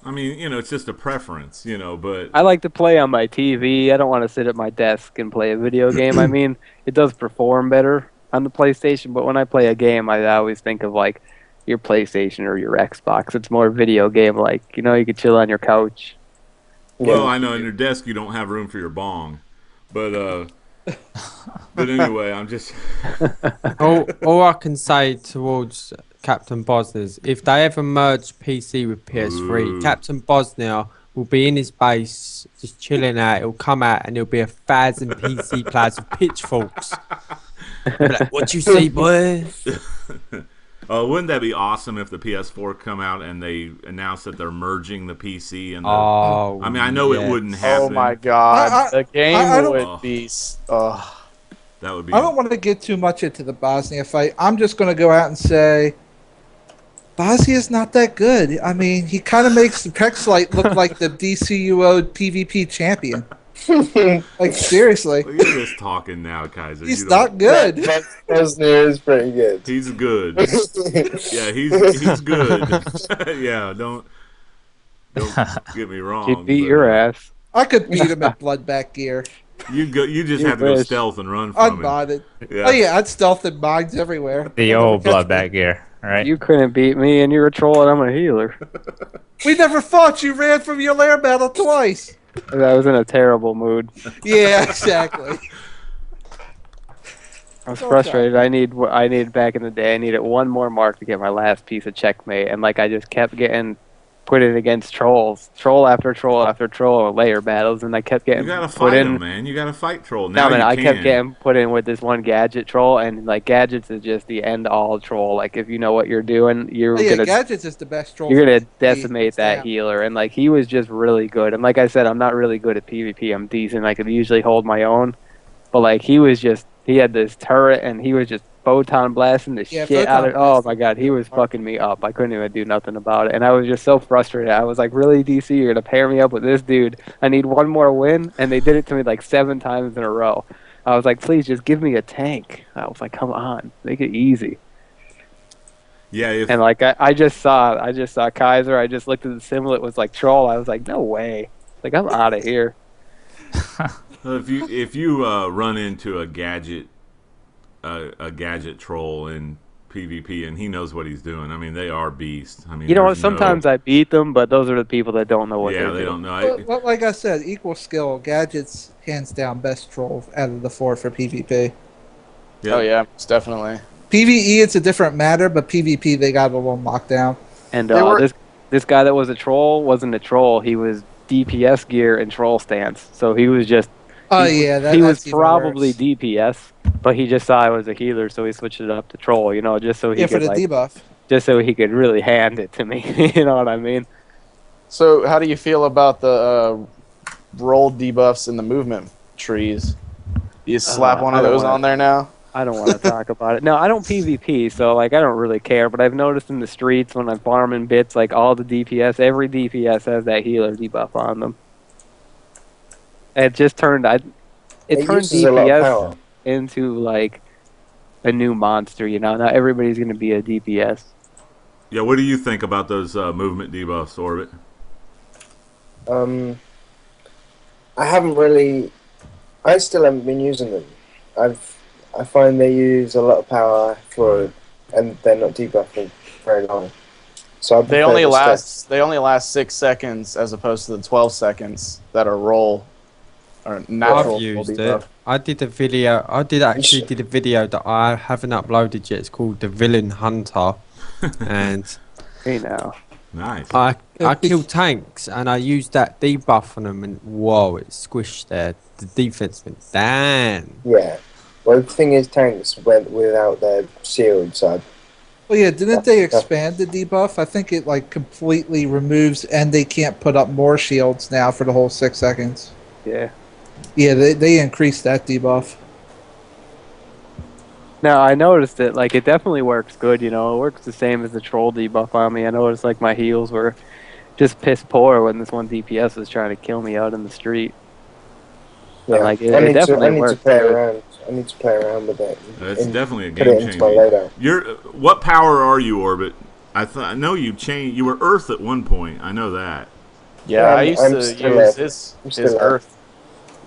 I mean, it's just a preference, but I like to play on my TV. I don't want to sit at my desk and play a video game. I mean, it does perform better on the PlayStation, but when I play a game, I always think of like your PlayStation or your Xbox. It's more video game like, you could chill on your couch. well, I know in your desk you don't have room for your bong, but anyway, I'm just all I can say towards Captain Bosnia is if they ever merge PC with PS3, Ooh. Captain Bosnia will be in his base, just chilling out. He'll come out and there'll be 1,000 PC players with pitchforks. He'll be like, what you see, boy? wouldn't that be awesome if the PS4 come out and they announce that they're merging the PC and the? Oh, I mean, I know yeah. it wouldn't happen. Oh my god, the game I don't- would be. That would be. I don't want to get too much into the Bosnia fight. I'm just going to go out and say Bosnia's not that good. I mean, he kind of makes the Trexlite look like the DCUO PvP champion. Like, seriously. Well, you're just talking now, Kaiser. He's You don't- not good. Bosnia is pretty good. He's good. Yeah, he's good. Yeah, don't get me wrong. He'd beat but, your ass. I could beat him at Bloodback Gear. You just You have to go wish. stealth and run from him. Unmodded. Yeah. Oh, yeah, I'd stealth in mines everywhere. The old bloodback gear, right? You couldn't beat me, and you're a troll, and I'm a healer. We never fought. You ran from your lair battle twice. I was in a terrible mood. Yeah, exactly. I was Okay. frustrated. I needed back in the day. I needed one more mark to get my last piece of checkmate, and like I just kept getting put in against trolls, troll after troll after troll, or layer battles, and I kept getting You gotta put fight in. him, man. You gotta fight troll. Now No, man, you I can. kept getting put in with this one gadget troll, and like gadgets is just the end all troll. Like if you know what you're doing, Oh, yeah, Gadgets is the best troll. you're gonna for PvP, decimate hands that down. healer, and like he was just really good. And like I said, I'm not really good at PvP. I'm decent. I could usually hold my own, but like he had this turret, and he was just photon blasting the Yeah, shit out photon of. Oh blast my is god, he really was hard. fucking me up. I couldn't even do nothing about it, and I was just so frustrated. I was like, really, DC, you're gonna pair me up with this dude? I need one more win, and they did it to me like 7 times in a row. I was like, please just give me a tank. I was like, come on, make it easy. Yeah, if And like I just saw Kaiser. I just looked at the symbol. It was like troll. I was like, no way. Like I'm out of here. if you run into a gadget troll in PvP and he knows what he's doing, I mean they are beasts. I mean You know what? there's Sometimes I beat them, but those are the people that don't know what yeah they're they doing. don't know. But like I said, equal skill. Gadgets, hands down, best troll out of the 4 for PvP. Yeah. Oh yeah, it's definitely. PvE, it's a different matter, but PvP, they got a little lockdown. And They were- this guy that was a troll wasn't a troll. He was DPS gear and troll stance. So he was just Oh, he, yeah, he was that's even probably worse. DPS, but he just saw I was a healer, so he switched it up to troll. You know, just so he Yeah, for could the like, debuff. just so he could really hand it to me. You know what I mean? So how do you feel about the roll debuffs in the movement trees? You slap one I of don't those wanna- on there now? I don't want to talk about it. No, I don't PvP, so like I don't really care. But I've noticed in the streets when I'm farming bits, like all the DPS, every DPS has that healer debuff on them. It just turned it turned uses a lot of DPS power. into like a new monster. You know, not everybody's gonna be a DPS. Yeah, what do you think about those movement debuffs, Orbit? I haven't really. I still haven't been using them. I find they use a lot of power and they're not debuffing very long. So I They prefer only the last 6 seconds as opposed to the 12 seconds that are roll or natural I've roll used debuff. it. I did a video. I did a video that I haven't uploaded yet. It's called The Villain Hunter, and Hey now, Nice. I killed tanks and I used that debuff on them, and whoa, it squished there. The defense went down. Yeah. Well, the thing is, tanks went without their shields. So Well, yeah, didn't they expand the debuff? I think it like completely removes, and they can't put up more shields now for the whole 6 seconds. yeah. Yeah, they increased that debuff. No, I noticed it. Like, it definitely works good, you know. It works the same as the troll debuff on me. I noticed, like, my heals were just piss poor when this one DPS was trying to kill me out in the street. yeah, But, like, it I need definitely to works play good. around. I need to play around with it. It's definitely a put game it into my changer. loadout. What power are you, Orbit? I know you changed. You were Earth at one point. I know that. Yeah, Yeah, I used I'm to still use there. his I'm still there. Earth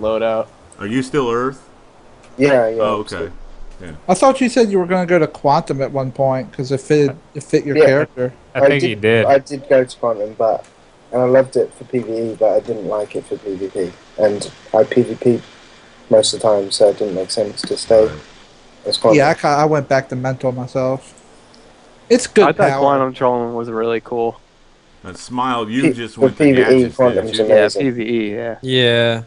loadout. Are you still Earth? Yeah, yeah. Oh, okay. I thought you said you were going to go to Quantum at one point because it fit your Yeah. character. I think he did. I did go to Quantum, and I loved it for PvE, but I didn't like it for PvP. And I PvP most of the time, so it didn't make sense to stay as Quantum. Yeah, I went back to Mental myself. It's good I thought power. quantum trolling was really cool. That smile. You just For went to PvE, gadgets, Quantum's didn't you? Yeah, amazing. PvE, yeah. Yeah,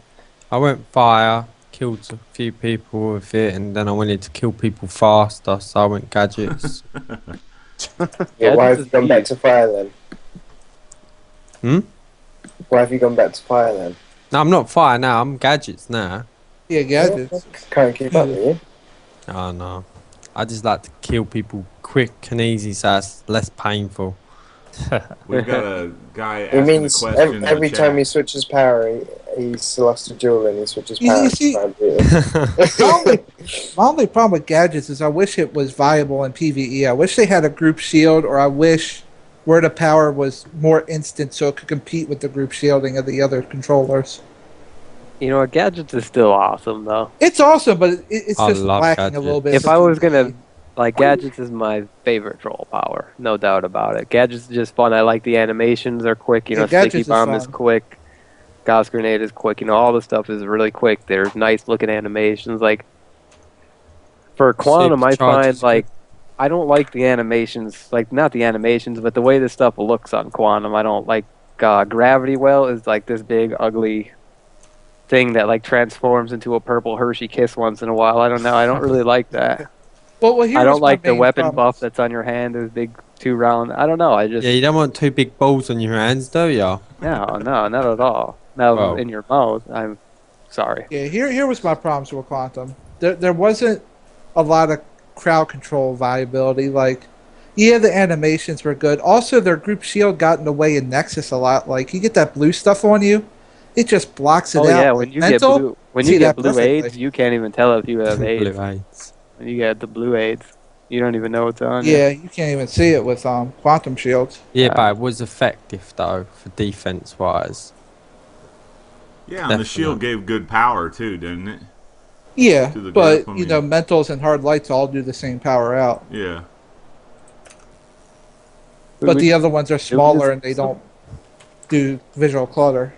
I went fire, killed a few people with it, and then I wanted to kill people faster, so I went gadgets. Yeah, why have Gadgets you gone is back easy. to fire then? Hmm? Why have you gone back to fire then? No, I'm not fire now. I'm gadgets now. Yeah, gadgets. Can't keep up with you. Oh no, I just like to kill people quick and easy, so it's less painful. We've got a guy It asking a means question in the every chat. time he switches power, he's lost a jewel and he switches You- power. you see- My only problem with gadgets is I wish it was viable in PvE. I wish they had a group shield, or I wish word of power was more instant so it could compete with the group shielding of the other controllers. You know, gadgets is still awesome, though. It's awesome, but it's I just love lacking a little bit. If for I was PvE. gonna, like, gadgets is my favorite troll power, no doubt about it. Gadgets is just fun. I like the animations are quick. You Yeah, know, gadgets sticky is bomb is fun. quick. Gauss grenade is quick. You know, all the stuff is really quick. There's nice looking animations. Like for quantum, I Supercharge find is like I don't like the animations, like not the animations, but the way this stuff looks on Quantum. I don't like Gravity Well is like this big ugly thing that like transforms into a purple Hershey Kiss once in a while. I don't know. I don't really like that. Well, I here's don't my like the main weapon problem. buff that's on your hand. Those big 2 round. I don't know. I just Yeah, you don't want 2 big balls on your hands, do you? no, not at all. Now Well. in your mouth. I'm sorry. Yeah, here was my problems with Quantum. There wasn't a lot of crowd control viability. Like, yeah, the animations were good. Also, their group shield got in the way in Nexus a lot. Like, you get that blue stuff on you, it just blocks it Oh out. yeah, Like, when you mental, get blue, when see you get that blue perfectly. AIDS, you can't even tell if you have AIDS. Blue AIDS. When you get the blue AIDS, you don't even know what's on you. Yeah, you can't even see it with Quantum shields. Yeah, but it was effective though for defense wise. Yeah, and the shield gave good power too, didn't it? Yeah, To the but group, I you know, mean. mentals and hard lights all do the same power out. Yeah. But the other ones are smaller and they don't do visual clutter.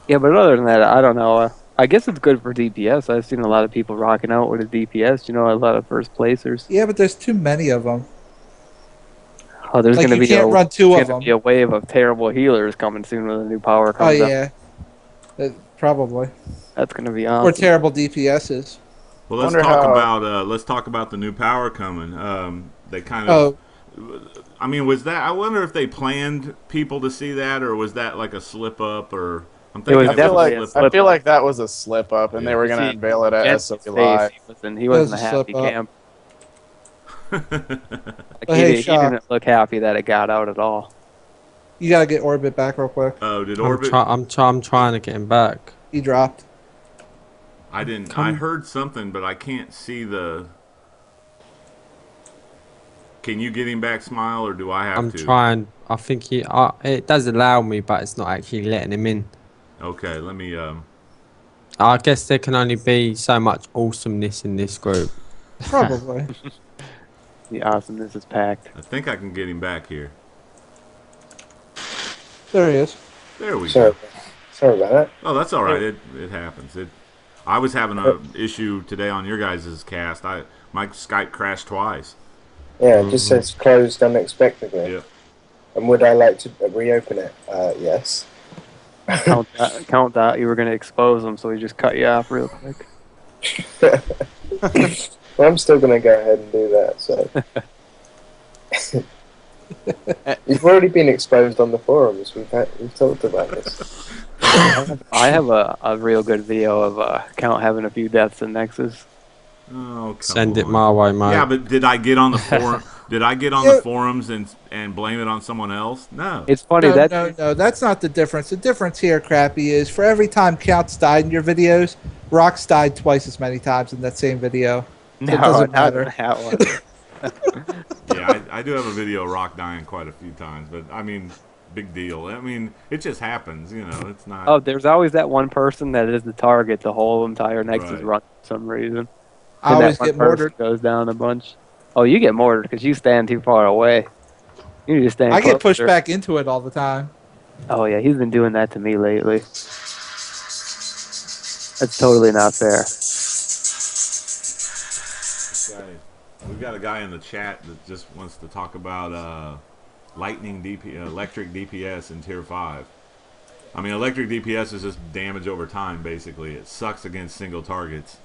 Yeah, but other than that, I don't know. I guess it's good for DPS. I've seen a lot of people rocking out with a DPS. You know, a lot of first placers. Yeah, but there's too many of them. Oh, there's Like, gonna you be can't run 2 of them. be a wave of terrible healers coming soon when the new power Oh comes out. yeah, probably. That's gonna be Or awesome. terrible DPSs. Well, let's Wonder talk how- about the new power coming. They kind of. I mean, was that? I wonder if they planned people to see that, or was that like a slip up? Or I'm thinking was I feel like definitely a slip I feel up. like that was a slip up, and they were gonna See, unveil it at Jensen's SOP Live. he wasn't a a happy slip up. camp. Like, But hey, he Shock. didn't look happy that it got out at all. You gotta get Orbit back real quick. Oh, did I'm, Orbit? I'm trying to get him back. He dropped. I didn't. Come- I heard something, but I can't see the. Can you get him back, Smile, or do I have I'm to? trying. I think it does allow me, but it's not actually letting him in. Okay, let me. I guess there can only be so much awesomeness in this group. Probably. The awesomeness is packed. I think I can get him back here. There he is. There we Sorry, go. sorry about that. Oh, that's all right. It happens. I was having an issue today on your guys' cast. My Skype crashed twice. Yeah, it just says closed unexpectedly. Yep. And would I like to reopen it? Yes. Count that. You were going to expose him, so he just cut you off real quick. Well, I'm still going to go ahead and do that. So you've already been exposed on the forums. We've talked about this. I have a real good video of Count having a few deaths in Nexus. Oh, come Send it on. my way, mate. Yeah, but did I get on the forum? Did I get on the forums and blame it on someone else? No. It's funny No, that no, that's not the difference. The difference here, Crappy, is for every time Counts died in your videos, Rock's died twice as many times in that same video. no, it doesn't not matter. that one. Yeah, I do have a video of Rock dying quite a few times, but I mean, big deal. I mean, it just happens, you know. It's not. Oh, there's always that one person that is the target the whole entire Nexus Right. run for some reason. I And always that one get person mortared. goes down a bunch. Oh, you get mortared because you stand too far away. You need to stand I get pushed closer. back into it all the time. Oh, yeah, he's been doing that to me lately. That's totally not fair. We've got a guy in the chat that just wants to talk about electric DPS in Tier 5. I mean, electric DPS is just damage over time, basically. It sucks against single targets.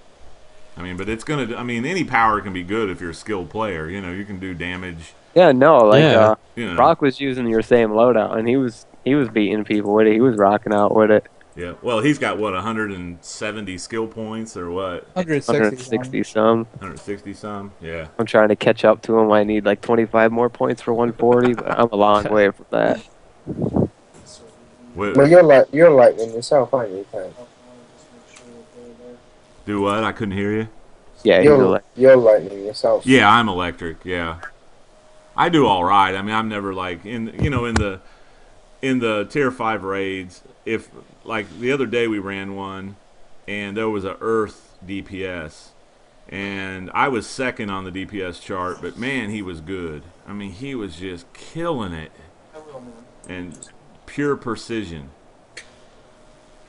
I mean, but it's going to... I mean, any power can be good if you're a skilled player. You know, you can do damage. Yeah, no, like Yeah. You know. Rock was using your same loadout, and he was beating people with it. He was rocking out with it. Yeah. Well, he's got, what, 170 skill points or what? 160. 160 some. 160 some? Yeah. I'm trying to catch up to him. I need like 25 more points for 140, but I'm a long way from that. Well, you're lightning yourself, aren't you, Pat? Do what? I couldn't hear you. Yeah, he's like, You're lightning yourself. Yeah, I'm electric. Yeah, I do all right. I mean, I'm never like in the Tier 5 raids. If like the other day we ran one, and there was a Earth DPS, and I was second on the DPS chart, but man, he was good. I mean, he was just killing it, and pure precision.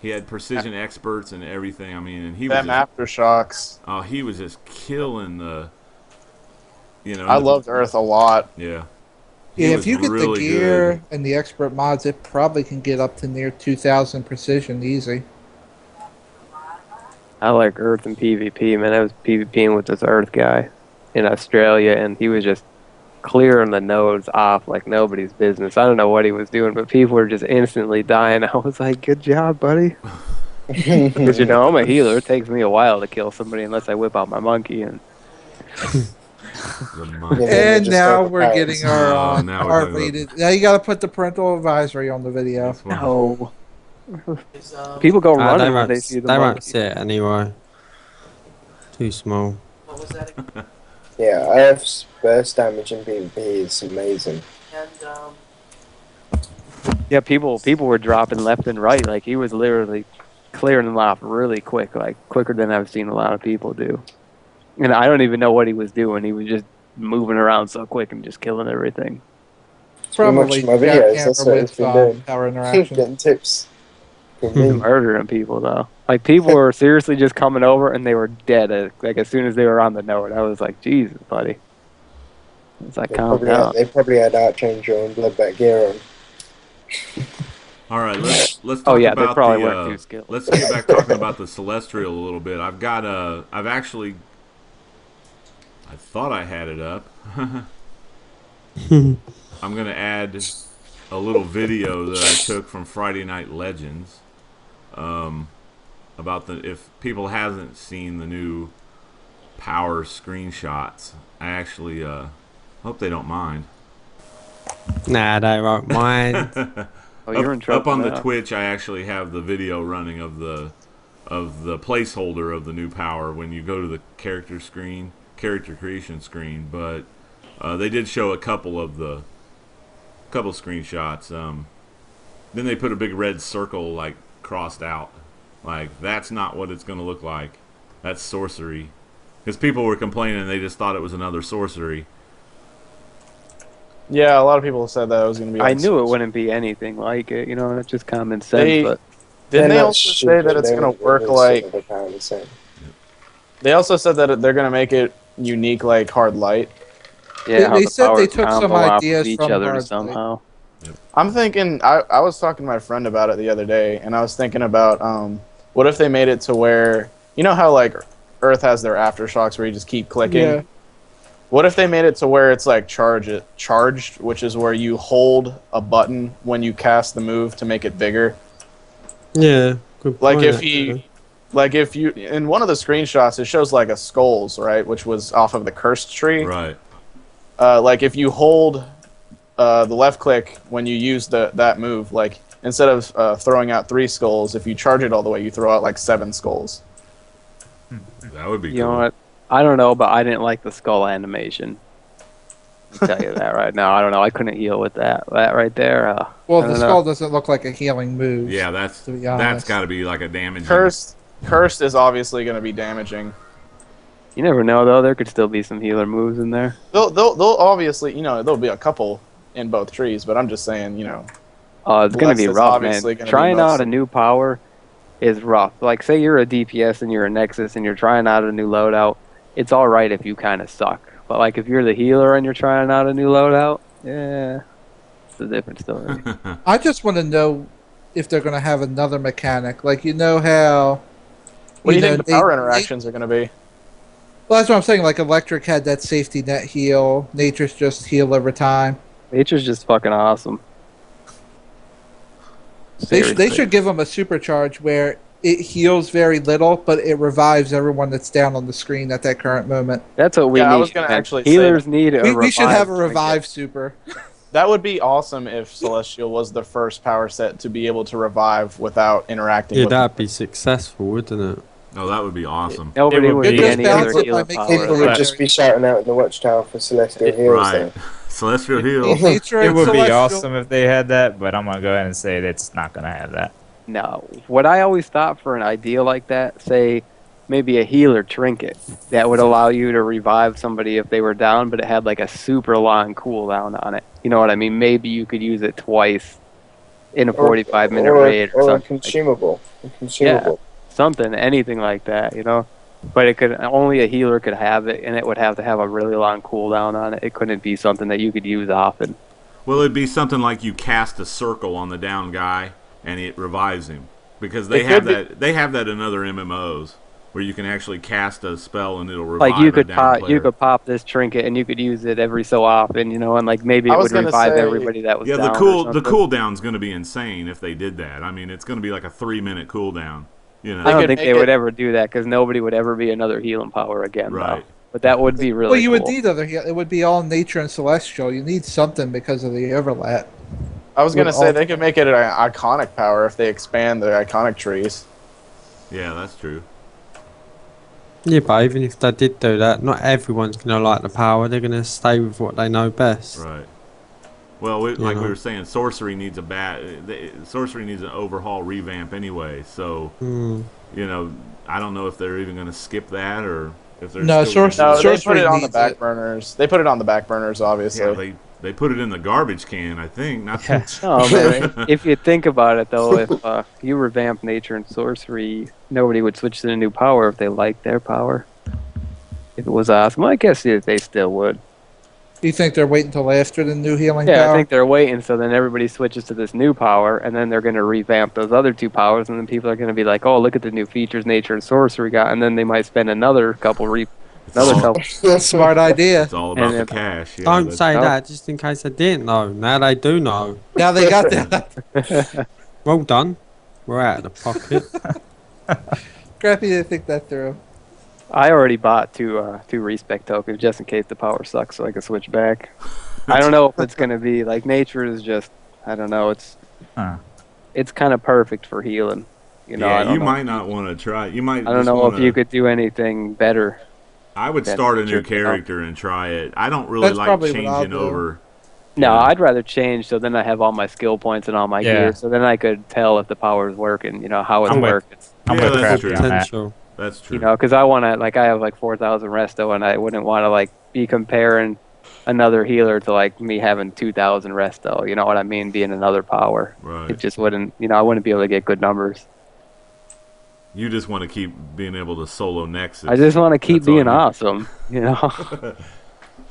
He had precision experts and everything. I mean, and he Them was just, aftershocks. oh, he was just killing the. I loved Earth a lot. Yeah. Yeah, if you get really the gear good. and the expert mods, it probably can get up to near 2,000 precision easy. I like Earth and PvP, man. I was PvPing with this Earth guy in Australia, and he was just clearing the nodes off like nobody's business. I don't know what he was doing, but people were just instantly dying. I was like, good job, buddy. Because, I'm a healer. It takes me a while to kill somebody unless I whip out my monkey. And And now we're getting our now we're our talking about- rated. Now you got to put the parental advisory on the video. That's why- no. People go running they when won't, they see the they won't monkey. see it anyway. Too small. Yeah, Earth's burst damage in PvP is amazing. Yeah, people were dropping left and right. Like, he was literally clearing them off really quick, like quicker than I've seen a lot of people do. And I don't even know what he was doing. He was just moving around so quick and just killing everything. Probably my videos, jackhammer that's what it's with been doing. power interaction. Getting tips from me. Murdering people, though. Like, people were seriously just coming over and they were dead. Like, as soon as they were on the node, I was like, Jesus, buddy. It's like, calm down. They probably had Archangel and Bloodback gear on. All right, let's talk Oh, yeah, about they probably the, weren't too skilled. Let's get back talking about the Celestial a little bit. I thought I had it up. I'm gonna add a little video that I took from Friday Night Legends about if people hasn't seen the new power screenshots. I actually hope they don't mind. Nah, they won't mind. Oh, you're in trouble Up on the now. Twitch, I actually have the video running of the placeholder of the new power when you go to the character creation screen. But they did show a couple screenshots. Then they put a big red circle like crossed out. Like, that's not what it's going to look like. That's sorcery. Because people were complaining, they just thought it was another sorcery. Yeah, a lot of people said that it was going to be. I like knew it wouldn't be anything like it, That's just common sense. But Didn't they They're not also say stupid, that it's they going to were work like? the power the same. They also said that they're going to make it unique, like hard light. yeah, how They the said they powers took some combo off of ideas each from other Hard somehow. I'm thinking. I was talking to my friend about it the other day, and I was thinking about what if they made it to where how like Earth has their aftershocks where you just keep clicking. Yeah. What if they made it to where it's like charged, which is where you hold a button when you cast the move to make it bigger. Yeah, good Like point, if you in one of the screenshots it shows like a skulls, right, which was off of the cursed tree. Right. Like if you hold the left click when you use that move, like instead of throwing out 3 skulls, if you charge it all the way, you throw out like 7 skulls. That would be You cool. know what? I don't know, but I didn't like the skull animation. I'll tell you that right now. I don't know. I couldn't heal with that. That right there. Well, I the don't skull know. doesn't look like a healing move. Yeah, that's to be honest. got to be like a damage. Cursed is obviously going to be damaging. You never know, though. There could still be some healer moves in there. They'll obviously there'll be a couple in both trees, but I'm just saying It's going to Bless be is rough, obviously man. gonna be Trying out most- a new power is rough. Like, say you're a DPS and you're a Nexus and you're trying out a new loadout. It's all right if you kind of suck. But, like, if you're the healer and you're trying out a new loadout, yeah, it's a different story. I just want to know if they're going to have another mechanic. Like, how... What do you know, think the power interactions are going to be? Well, that's what I'm saying. Like, Electric had that safety net heal. Nature's just heal over time. Nature's just fucking awesome. They Seriously. should give them a supercharge where it heals very little, but it revives everyone that's down on the screen at that current moment. That's what we Yeah, need. I was gonna man. actually say Healers need a We should have a trinket. revive super. That would be awesome if Celestial was the first power set to be able to revive without interacting Yeah, with that'd be successful, wouldn't it? Oh, that would be awesome. Nobody It would would be- need Just any balance other it by healer making power. People it would Right. just be shouting out in the watchtower for Celestial heals. Right. Celestial heal. Nature It and would be Celestial- awesome if they had that, but I'm gonna go ahead and say it's not gonna have that. No. What I always thought for an idea like that, say maybe a healer trinket that would allow you to revive somebody if they were down, but it had like a super long cooldown on it. You know what I mean? Maybe you could use it twice in a 45-minute or, raid or or a something. consumable. A consumable. Something, anything like that, you know. But it could only a healer could have it, and it would have to have a really long cooldown on it. It couldn't be something that you could use often. Well, it'd be something like you cast a circle on the down guy and it revives him, because they have that. They have that in other MMOs where you can actually cast a spell and it'll revive. Like you could a down player. you could pop this trinket and you could use it every so often, you know, and like maybe I it was would gonna revive say- everybody that was Yeah, down. the cooldown's going to be insane if they did that. I mean, it's going to be like a 3-minute cooldown. You know, I don't could think make they would it- ever do that because nobody would ever be another healing power again. Right. Though. But that would be really Well, you cool. would need it would be all nature and celestial. You need something because of the overlap. I was gonna With say all- they could make it an iconic power if they expand the iconic trees. yeah, that's true. Yeah, but even if they did do that, not everyone's going to like the power. They're going to stay with what they know best. Right. Well, like we know. were saying, sorcery needs sorcery needs an overhaul, revamp anyway. So Hmm. you know, I don't know if they're even going to skip that or if they're No, still gonna sorcery- do No, it. they Sorcery put it on the needs back it. burners. They put it on the back burners, obviously. Yeah, they put it in the garbage can, I think. Not Yeah. Oh man! If you think about it, though, if you revamp nature and sorcery, nobody would switch to the new power if they liked their power. If it was awesome, well, I guess they still would. You think they're waiting until after the new healing Yeah, power? I think they're waiting, so then everybody switches to this new power, and then they're going to revamp those other two powers, and then people are going to be like, "Oh, look at the new features nature and sorcery got," and then they might spend another couple all- couple. Smart idea. It's all about And the if- cash. Yeah, Don't that's- say no. that just in case they didn't know. Now they do know. Now they got that. Well done. We're out of the pocket. Crappy to think that through. I already bought two respect tokens just in case the power sucks, so I can switch back. I don't know if it's going to be like nature is just. I don't know. It's kind of perfect for healing. You know, I yeah, don't you know. might not want to try. You might. I don't just know if wanna- you could do anything better. I would That's start a new true. character and try it. I don't really That's like probably what I'll changing do. over. No, Yeah. I'd rather change so then I have all my skill points and all my Yeah. gear, so then I could tell if the power is working. You know how it's I'm with- working. I'm Yeah, with that's Crappy true. on that. Potential. That's true. You know, because I want to like I have like 4,000 resto, and I wouldn't want to like be comparing another healer to like me having 2,000 resto. You know what I mean? Being another power, Right. it just wouldn't. You know, I wouldn't be able to get good numbers. You just want to keep being able to solo Nexus. I just want to keep That's all being you- awesome. You know,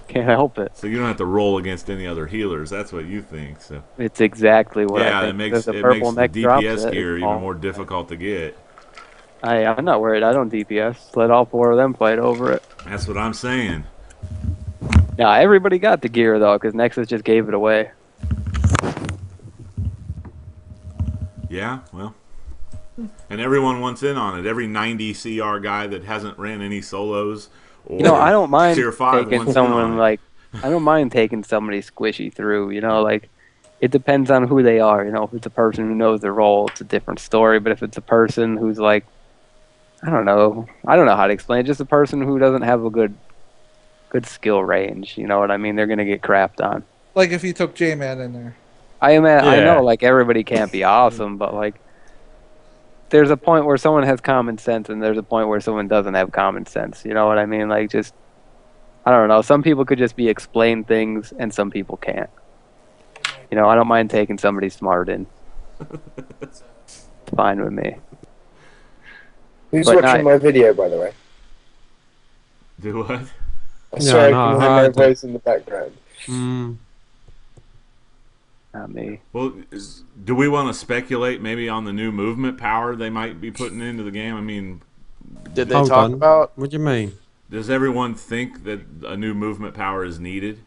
can't help it. So you don't have to roll against any other healers. That's what you think. So It's exactly what I yeah, think. it makes The it purple makes the neck drops DPS it, gear it's even all- more difficult to get. I'm not worried. I don't DPS. Let all four of them fight over it. That's what I'm saying. Now everybody got the gear though, because Nexus just gave it away. Yeah, well. And everyone wants in on it. Every 90 CR guy that hasn't ran any solos or You know, I don't mind Tier 5 taking wants in on someone it. like I don't mind taking somebody squishy through. You know, like it depends on who they are. You know, if it's a person who knows their role, it's a different story. But if it's a person who's like, I don't know how to explain it. Just a person who doesn't have a good skill range. You know what I mean? They're gonna get crapped on. Like if you took J-Man in there. I Yeah. know, like everybody can't be awesome, but like there's a point where someone has common sense, and there's a point where someone doesn't have common sense. You know what I mean? Like just, I don't know. Some people could just be explain things, and some people can't. You know, I don't mind taking somebody smart in. It's fine with me. Who's But watching not- my video, by the way? Do what? I swear no, I can I hear heard my it. voice in the background. Mm. Not me. Well, do we want to speculate maybe on the new movement power they might be putting into the game? I mean, Did they Hold talk on. about? What do you mean? does everyone think that a new movement power is needed?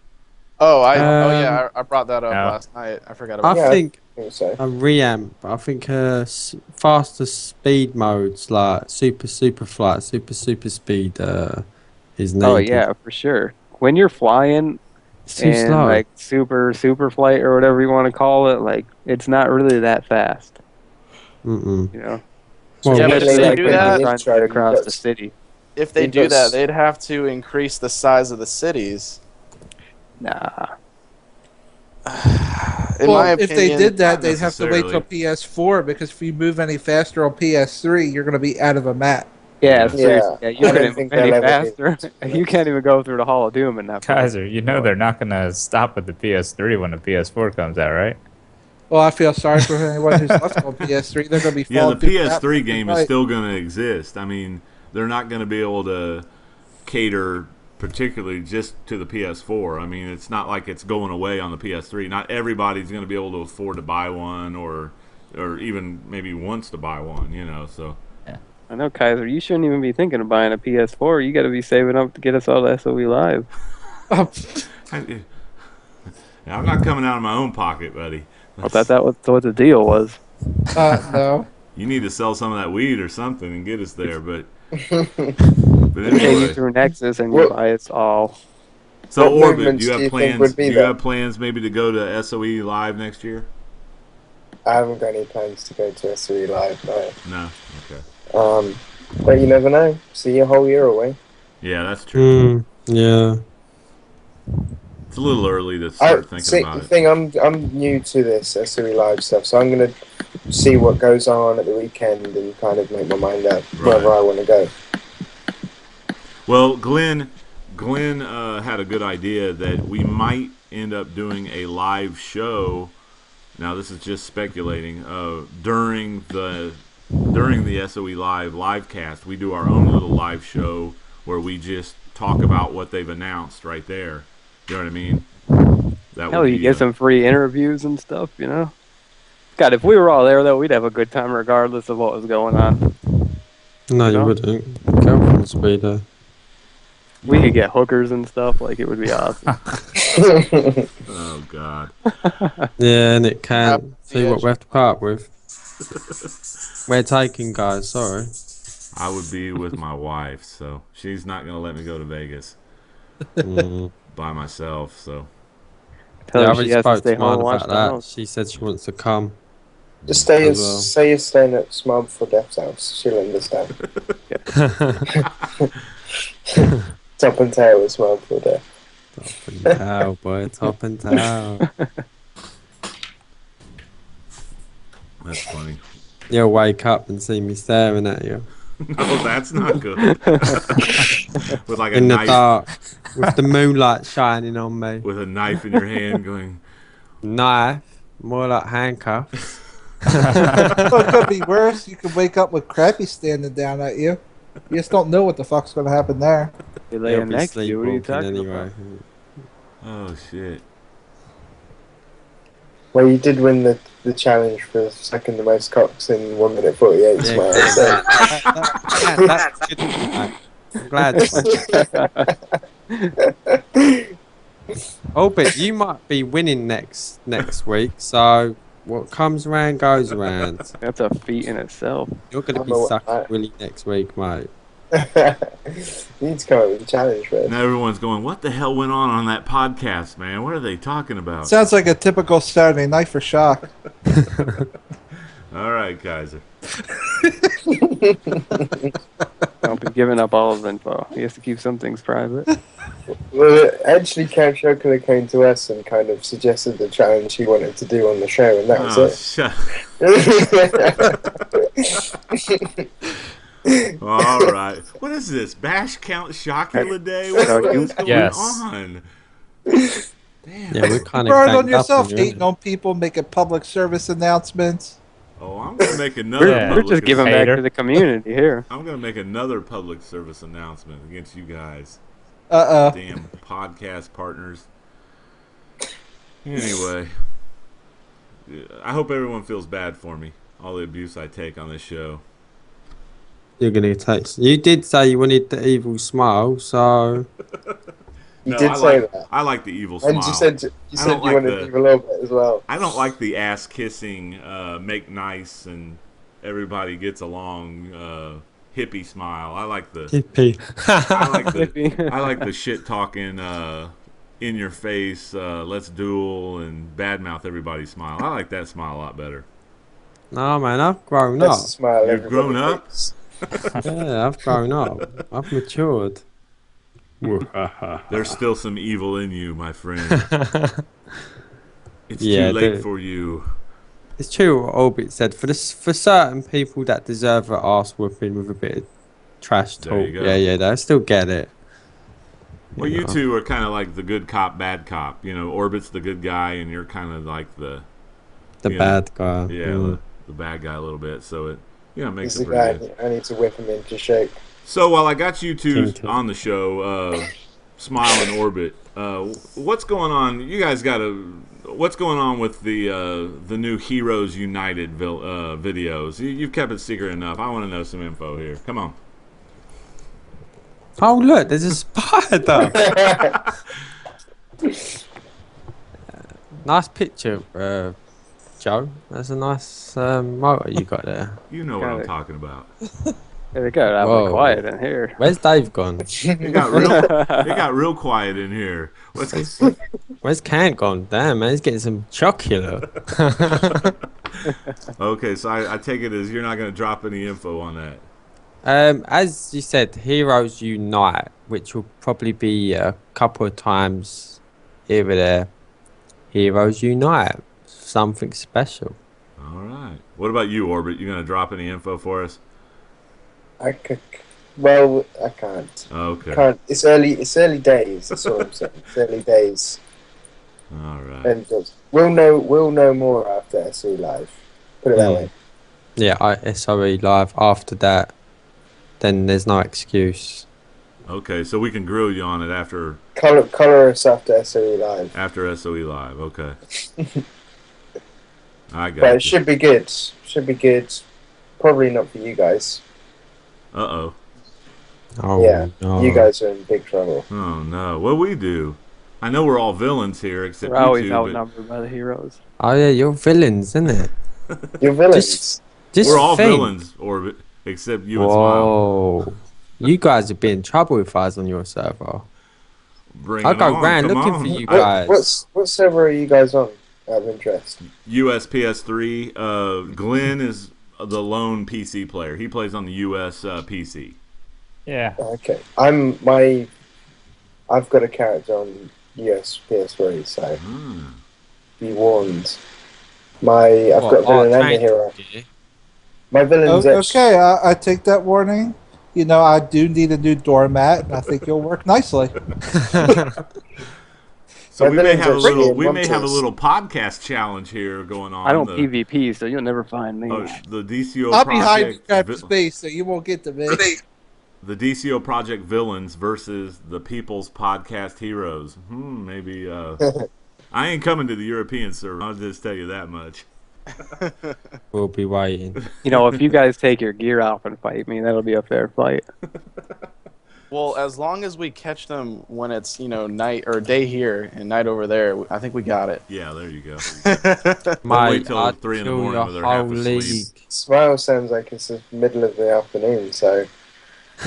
Oh, yeah, I brought that up No. last night. I forgot I about. Yeah. think I think so. a reamp. I think faster speed modes like super flight, super speed is needed. Oh yeah, for sure. When you're flying It's too and slow. like super flight or whatever you want to call it, like it's not really that fast. Mm-mm. You know. Well, Yeah, but It's if they like do when you're that- trying to get across the city. If they It do that, does. they'd have to increase the size of the cities. Nah. In Well, my if they opinion, did that, not they'd have to wait till PS4 because if you move any faster on PS3, you're going to be out of a map. Yeah, Yeah. seriously. Yeah, I you don't couldn't think move any they'll ever faster. You can't even go through the Hall of Doom in that. Kaiser, you know they're not gonna stop with the PS3 when the PS4 comes out, right? Well, I feel sorry for anyone who's left on PS3. They're going to be Yeah, the falling through that PS3 game is right. still going to exist. I mean, they're not going to be able to cater particularly just to the PS4. I mean, it's not like it's going away on the PS3. Not everybody's going to be able to afford to buy one or even maybe wants to buy one, you know, so. I know, Kaiser, you shouldn't even be thinking of buying a PS4. You got to be saving up to get us all the SOE Live. I'm not coming out of my own pocket, buddy. I thought that was what the deal was. No. You need to sell some of that weed or something and get us there, but Pay you anyway. through Nexus and you What- buy us all. So What Orbit, movements do you do you have think plans? would be Do you there? have plans maybe to go to SOE Live next year? I haven't got any plans to go to SOE Live, no. No. Okay. But you never know. See a whole year away. Yeah, that's true. Yeah. It's a little early to start thinking see, about the it. thing, I'm new to this SOE Live stuff, so I'm gonna see what goes on at the weekend and kind of make my mind up whether Right. I want to go. Well, Glenn had a good idea that we might end up doing a live show. Now, this is just speculating. During the SOE Live cast, we do our own little live show where we just talk about what they've announced right there. You know what I mean? That Hell, would you be, get some free interviews and stuff, you know? God, if we were all there, though, we'd have a good time regardless of what was going on. No, You you know? wouldn't. Girlfriends would be there. We could get hookers and stuff. Like, it would be awesome. Oh God. Yeah, and it can. See yeah. what we have to put up with. We're taking, guys. Sorry. I would be with my wife, so she's not gonna let me go to Vegas Mm. by myself. So Tell Yeah, I her already she has to spoke stay to mine home and watch about the that. house. She said she wants to come. Just say As well. say you're staying at Smile Before Death's house. She'll understand. Top and tail with Smile Before Death. Top and tail, boy. Top and tail. that's funny. You'll wake up and see me staring at you. No, that's not good. With like a In the knife, dark. With the moonlight shining on me. with a knife in your hand, going. Knife. More like handcuffs. Well, it could be worse. You could wake up with Crappy standing down at you. You just don't know what the fuck's going to happen there. You're He'll laying be next to you. What are you sleepwalking talking anyway. about? Oh shit! Well, you did win the challenge for second the most cocks in 1 minute 48 Yeah, Smile. that's good. Mate. I'm glad. Oh, but you might be winning next week. So what comes around goes around. That's a feat in itself. You're gonna be I'm a- sucking Willy next week, mate. You need to come up with a challenge first. Now everyone's going, "What the hell went on that podcast, man? What are they talking about?" Sounds like a typical Saturday night for Shock. All right, Kaiser. Don't be giving up all of the info. He has to keep some things private. Well, actually, Count Chocula came to us and kind of suggested the challenge he wanted to do on the show, and that was Oh, it. shut. All right. What is this? Bash Count Chocula Day? What is going Yes. on? Yeah, we're kind of Burn on ganged up yourself, you, hating on people, making public service announcements. Oh, I'm gonna make another. We're public just giving back Hater. to the community here. I'm gonna make another public service announcement against you guys. Uh-oh. Damn podcast partners. Anyway, I hope everyone feels bad for me. All the abuse I take on this show. You're gonna take. You did say you wanted the evil smile, so You No, did I say like, that. I like the evil And smile. you said I you don't like wanted the- to give a little bit as well. I don't like the ass kissing, make nice and everybody gets along hippie smile. I like the hippie. I like the shit talking in your face, let's duel and badmouth everybody smile. I like that smile a lot better. No, man, I've grown That's up. the smile You've everybody grown up? thinks. Yeah, I've grown up. I've matured. There's still some evil in you, my friend. It's Yeah, too late the- for you. It's true what Orbit said. For certain people that deserve an arse whooping with a bit of trash There talk, you go. yeah, they'll still get it. Well, you know. two are kind of like the good cop, bad cop. You know, Orbit's the good guy, and you're kind of like the The bad guy. Yeah, the bad guy a little bit. So it makes He's it the pretty guy. good. I need to whip him into shape. So while I got you two Tinker. on the show, Smile and Orbit, what's going on? You guys what's going on with the new Heroes United videos? You've kept it secret enough. I want to know some info here. Come on. Oh look, there's a spider. Nice picture, Joe. That's a nice motor you got there. You know what I'm talking about. Yeah, they got Whoa. quiet in here. Where's Dave gone? It got real quiet in here. Where's Kant gone? Damn, man, he's getting some chocolate. Okay, so I take it as you're not going to drop any info on that. As you said, Heroes Unite, which will probably be a couple of times here or there. Heroes Unite, something special. All right. What about you, Orbit? You going to drop any info for us? I can't. Okay. Can't. It's early days. That's all I'm saying. It's early days. All right. And we'll know more after SE Live. Put it that way. Yeah, SRE Live after that, then there's no excuse. Okay, so we can grill you on it after Color us after SE Live. After SOE Live, okay. I got But you. it should be good. Should be good. Probably not for you guys. Uh-oh. Oh, Yeah, no. you guys are in big trouble. Oh, no. What we do? I know we're all villains here, except We're you always two, outnumbered by the heroes. Oh, yeah, you're villains, isn't it? You're villains. Just we're all think. villains, Orbit, except you and Smile. Whoa. You guys would be in trouble if I was on your server. Bring I'll it go on. round Come looking on. for you guys. What server are you guys on? Out of interest. US PS3. Glenn is the lone PC player. He plays on the US PC. Yeah. Okay. I've got a character on US PS3, so be warned. I've got villain and a hero. My villain's Okay, I take that warning. You know, I do need a new doormat, and I think it'll work nicely. So My we may villains have a are little shitty we may have a monsters. little podcast challenge here going on. I don't PvP, so you'll never find me. The DCO I'll be hiding project in space, so you won't get to me. the DCO project villains versus the People's Podcast heroes. Maybe I ain't coming to the European server. I'll just tell you that much. We'll be waiting. You know, if you guys take your gear off and fight me, that'll be a fair fight. Well, as long as we catch them when it's, night or day here and night over there, I think we got it. Yeah, there you go. Mate, wait till I'd 3 in the kill morning your when they're whole half asleep. league. Smile sounds like it's the middle of the afternoon, so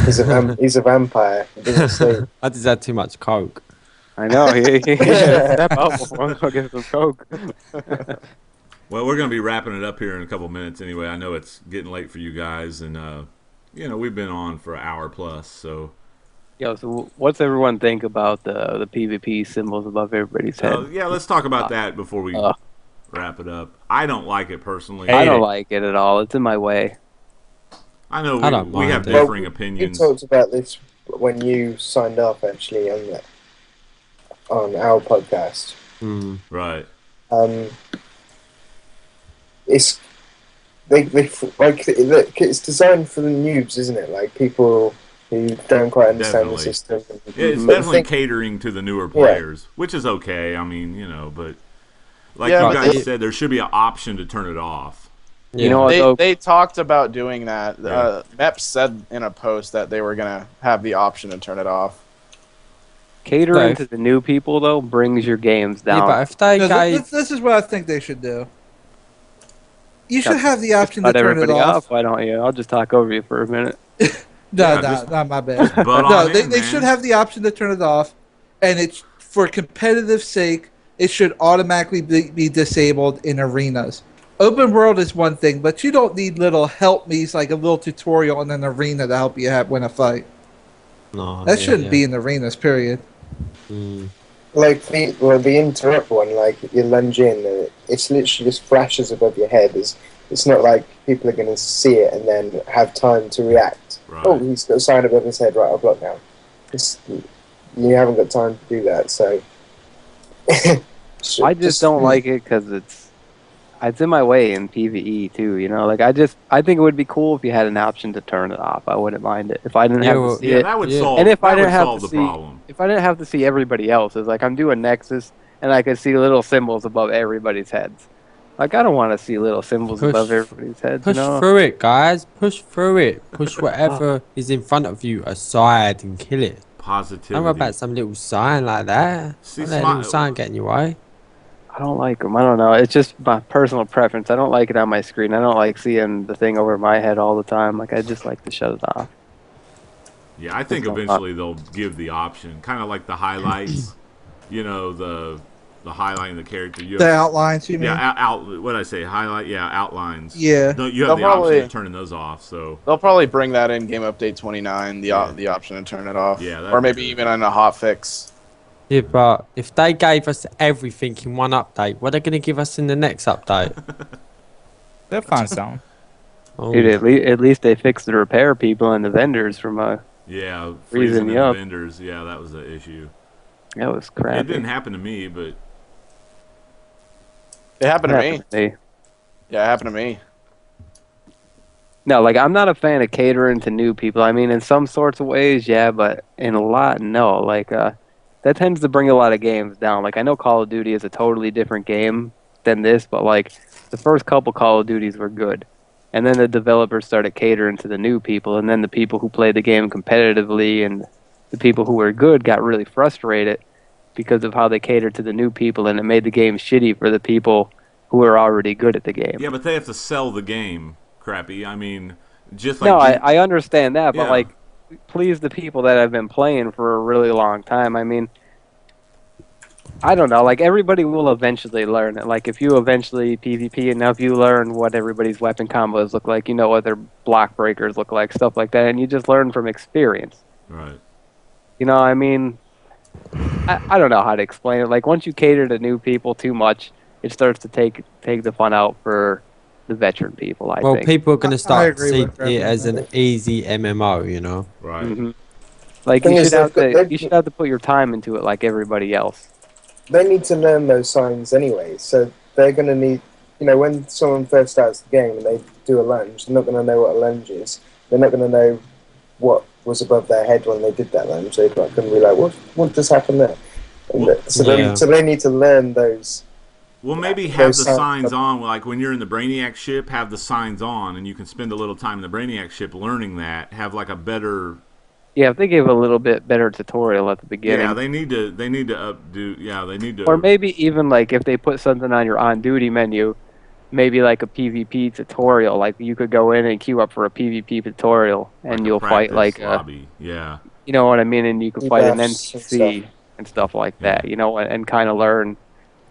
he's a vampire. He doesn't sleep. I just had too much coke. I know. He step out before I go get some coke. Well, we're going to be wrapping it up here in a couple minutes anyway. I know it's getting late for you guys, and we've been on for an hour plus, so. Yo, so what's everyone think about the PvP symbols above everybody's head? Yeah, let's talk about that before we wrap it up. I don't like it personally. I don't like it at all. It's in my way. I know I don't we have mind it. differing We opinions. talked about this when you signed up, actually, on our podcast. Right. It's it's designed for the noobs, isn't it? Like people who don't quite understand Definitely. the system. Yeah, it's But definitely catering to the newer players, which is okay. I mean, but like Yeah, you but guys said, there should be an option to turn it off. Yeah. You know what? They talked about doing that. Yeah. MEP said in a post that they were going to have the option to turn it off. Catering Dave. to the new people, though, brings your games down. Yeah, but if they No, gave... this is what I think they should do. You should have the Just option to cut turn it everybody off. Why don't you? I'll just talk over you for a minute. No, Yeah, just not my bad. butt No, on they in, man. should have the option to turn it off, and it's for competitive sake. It should automatically be disabled in arenas. Open world is one thing, but you don't need little help me's like a little tutorial in an arena to help you win a fight. No, That shouldn't be in arenas. Period. Like the interrupt one, like you lunge in, and it's literally just flashes above your head. It's not like people are going to see it and then have time to react. Right. Oh, he's got a sign above his head. Right, I'll block now. You haven't got time to do that, so. I just don't like it because it's in my way in PvE too. You know, like I think it would be cool if you had an option to turn it off. I wouldn't mind it if I didn't have to see Yeah, it. that would Yeah. solve. And if I that would didn't have solve to the see, problem. if I didn't have to see everybody else's, like I'm doing Nexus and I could see little symbols above everybody's heads. Like I don't want to see little symbols above everybody's heads. You Push know. through it, guys. Push through it. Push whatever is in front of you aside and kill it. Positivity. Don't worry about some little sign like that. See, Don't let a little sign get in your way. I don't like them. I don't know. It's just my personal preference. I don't like it on my screen. I don't like seeing the thing over my head all the time. Like I just like to shut it off. Yeah, I think eventually they'll give the option, kind of like the highlights. You know, the highlighting the character. The outlines, you mean? Yeah, what did I say? Highlight. Yeah, outlines. Yeah. No, you have the option of turning those off. So They'll probably bring that in Game Update 29, the option to turn it off. Yeah, or maybe even on a hotfix. Yeah, but if they gave us everything in one update, what are they going to give us in the next update? They'll find something. Oh. Dude, at least they fixed the repair people and the vendors from yeah, freezing freezing me the up. vendors. Yeah, that was the issue. That was crappy. It didn't happen to me, but It happened to me. Happened to me. Yeah, it happened to me. No, like I'm not a fan of catering to new people. I mean, in some sorts of ways, yeah, but in a lot, no. Like that tends to bring a lot of games down. Like I know Call of Duty is a totally different game than this, but like the first couple Call of Duties were good. And then the developers started catering to the new people, and then the people who played the game competitively and the people who were good got really frustrated because of how they catered to the new people, and it made the game shitty for the people who were already good at the game. yeah, but they have to sell the game. Crappy. I mean, just like No, I understand that, but Yeah. like, please the people that have been playing for a really long time. I mean, I don't know. Like everybody will eventually learn it. Like if you eventually PvP enough, you learn what everybody's weapon combos look like. You know what their block breakers look like, stuff like that, and you just learn from experience. right. You know, I mean, I don't know how to explain it. Like once you cater to new people too much, it starts to take the fun out for the veteran people. I Well, think. people are going to I start to agree see with it as an Trevor. easy MMO, you know? Right. Mhm. Like Thing you is, should have they've to got- you should have to put your time into it like everybody else. They need to learn those signs anyway, so they're going to need, when someone first starts the game and they do a lunge, they're not going to know what a lunge is. They're not going to know what was above their head when they did that lunge. They're not going to be like, what just happened there? And Yeah. so they need to learn those. Well, maybe Yeah, have those the signs- signs on, like when you're in the Brainiac ship, have the signs on, and you can spend a little time in the Brainiac ship learning that. Have like a better. Yeah, if they gave a little bit better tutorial at the beginning. Yeah, they need to updo. Yeah, they need to. Or maybe even like if they put something on your on duty menu, maybe like a PvP tutorial. Like you could go in and queue up for a PvP tutorial, and like a you'll fight practice like a, lobby. Yeah. you know what I mean, and you can fight an Debuffs and NPC and stuff like that. You know, and kind of learn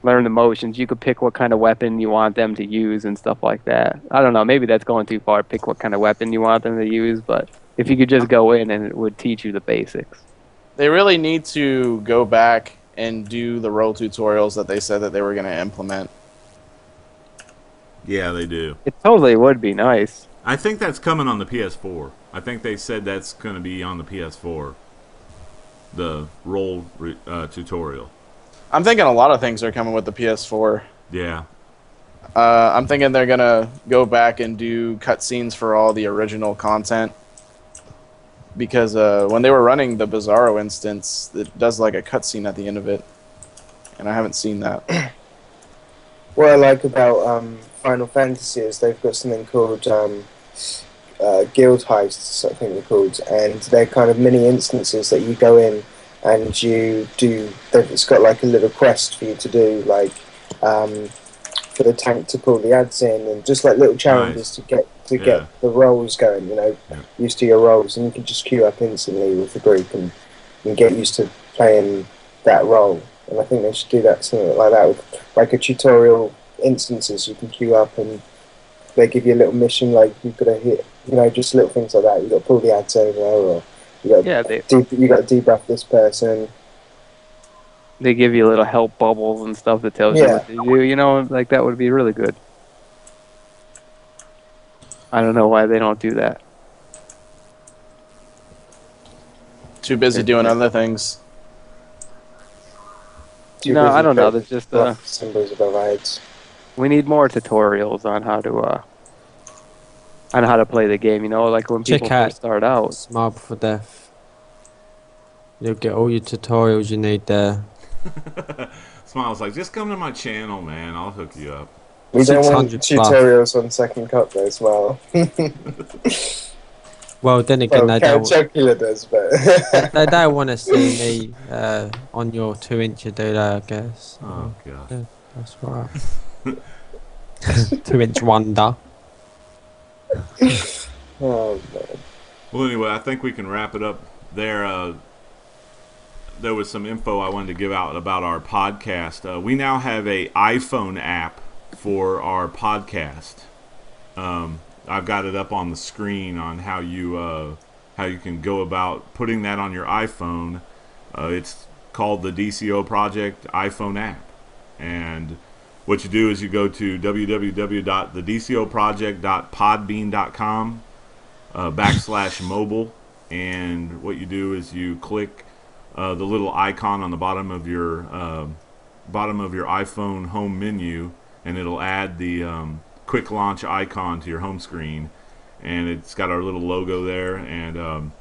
the motions. You could pick what kind of weapon you want them to use and stuff like that. I don't know. Maybe that's going too far. Pick what kind of weapon you want them to use, but if you could just go in and it would teach you the basics. They really need to go back and do the role tutorials that they said that they were going to implement. Yeah, they do. It totally would be nice. I think that's coming on the PS4. I think they said that's going to be on the PS4. The role tutorial. I'm thinking a lot of things are coming with the PS4. Yeah. I'm thinking they're going to go back and do cutscenes for all the original content. Because when they were running the Bizarro instance, it does like a cutscene at the end of it. And I haven't seen that. What I like about Final Fantasy is they've got something called guild heists, I think they're called, and they're kind of mini instances that you go in and you do. It's got like a little quest for you to do, like for the tank to pull the ads in, and just like little challenges to get the rolls going. Used to your rolls, and you can just queue up instantly with the group and get used to playing that role. And I think they should do that, something like that, with like a tutorial instances. You can queue up and they give you a little mission, like you've got to hit, just little things like that. You've got to pull the ads over, or you got to debuff this person. They give you little help bubbles and stuff that tells you what to do. Like that would be really good. I don't know why they don't do that. Too busy doing other things. I don't know. There's just symbols above ads. We need more tutorials on how to play the game. You know, like when people Check out first start out. Smile Before Death. You'll get all your tutorials you need there. Smile's like, just come to my channel, man. I'll hook you up. We don't want 600 tutorials on Second Cup though, Smile. Well, then again, Well, they don't. Chocula does, but They don't want to see me on your 2-inch dude, I guess. Oh, God. Yeah, that's right. 2-inch wonder. oh man. Well, anyway, I think we can wrap it up there. There was some info I wanted to give out about our podcast. We now have a iPhone app for our podcast. I've got it up on the screen on how you can go about putting that on your iPhone. It's called the DCO Project iPhone app, and what you do is you go to www.thedcoproject.podbean.com /mobile, and what you do is you click the little icon on the bottom of your iPhone home menu, and it'll add the quick launch icon to your home screen, and it's got our little logo there, and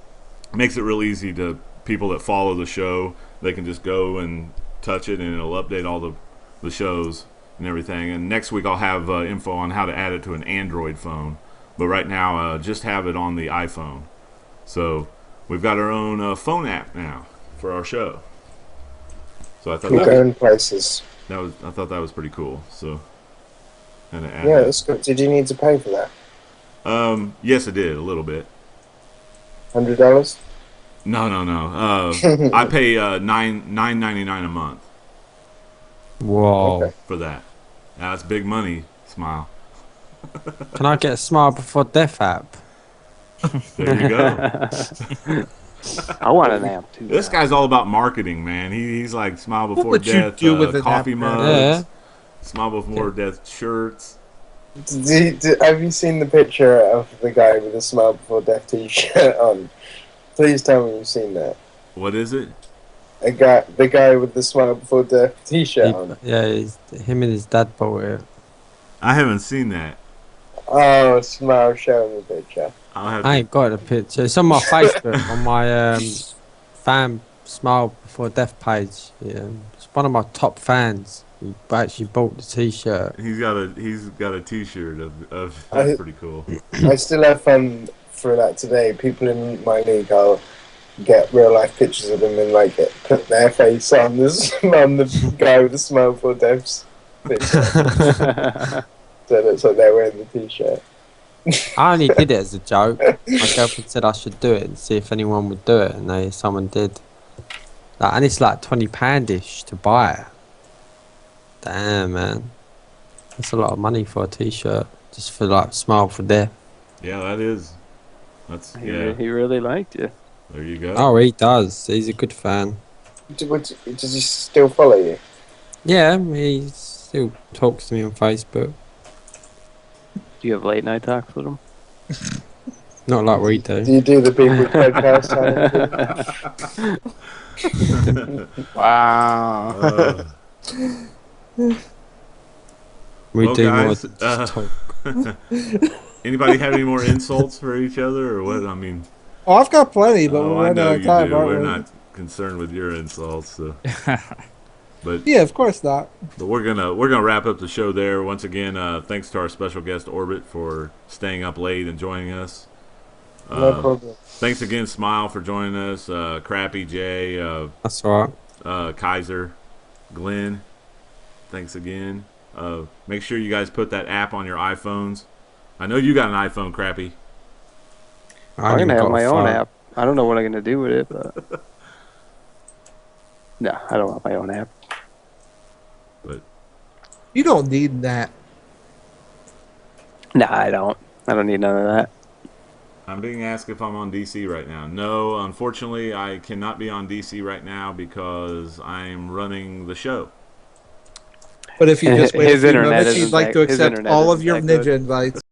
makes it real easy to people that follow the show. They can just go and touch it, and it'll update all the shows and everything. And next week I'll have info on how to add it to an Android phone, but right now just have it on the iPhone. So we've got our own phone app now for our show. So I thought We're going places. I thought that was pretty cool. So and Yeah, that's good. Did you need to pay for that? Yes, I did a little bit. $100? No. I pay $9.99 a month Whoa. for that. That's big money, Smile. Can I get a Smile Before Death app? There you go. I want an app too. This guy's all about marketing, man. He's like Smile What Before would you Death, do with an coffee app, mugs, Yeah. Smile Before Death shirts. Have you seen the picture of the guy with the Smile Before Death t-shirt on? Please tell me you've seen that. What is it? The guy with the Smile Before Death t-shirt on. Him and his dad bought it. I haven't seen that. Oh, Smile, show him the picture. I'll have I ain't got a picture. It's on my Facebook, on my fan Smile Before Death page. Yeah, it's one of my top fans. He actually bought the t-shirt. He's got a t-shirt of that's pretty cool. I still have fun for that today. People in my league, I'll get real life pictures of them and like put their face on the guy with the Smile Before Death's picture. So it looks like they're wearing the t-shirt. I only did it as a joke. My girlfriend said I should do it and see if anyone would do it, and someone did. And it's like £20-ish to buy it. Damn, man, that's a lot of money for a t-shirt, just for like Smile for Death. Yeah, that is. That's He really liked you. There you go. Oh, he does. He's a good fan. Does he still follow you? Yeah, he still talks to me on Facebook. Do you have late night talks with him? Not like we do. Do you do the people podcast time? Wow. We Well, do guys, more than just talk. Anybody have any more insults for each other, or what? I mean, Oh, I've got plenty, but I we're running know out you of time, do. aren't We're we? not concerned with your insults, so. But Yeah, of course not. we're gonna wrap up the show there. Once again, thanks to our special guest Orbit for staying up late and joining us. No problem. Thanks again, Smile, for joining us. Crappy Jay, That's all right. Kaiser, Glenn. Thanks again. Make sure you guys put that app on your iPhones. I know you got an iPhone, Crappy. I'm ain't gonna have got a my own phone. app. I don't know what I'm gonna do with it, but no, I don't want my own app. But You don't need that. No, I don't. I don't need none of that. I'm being asked if I'm on DC right now. No, unfortunately, I cannot be on DC right now because I'm running the show. But if you just wait His a few internet moments, isn't he'd like that- to his accept internet all of isn't your that good. ninja invites.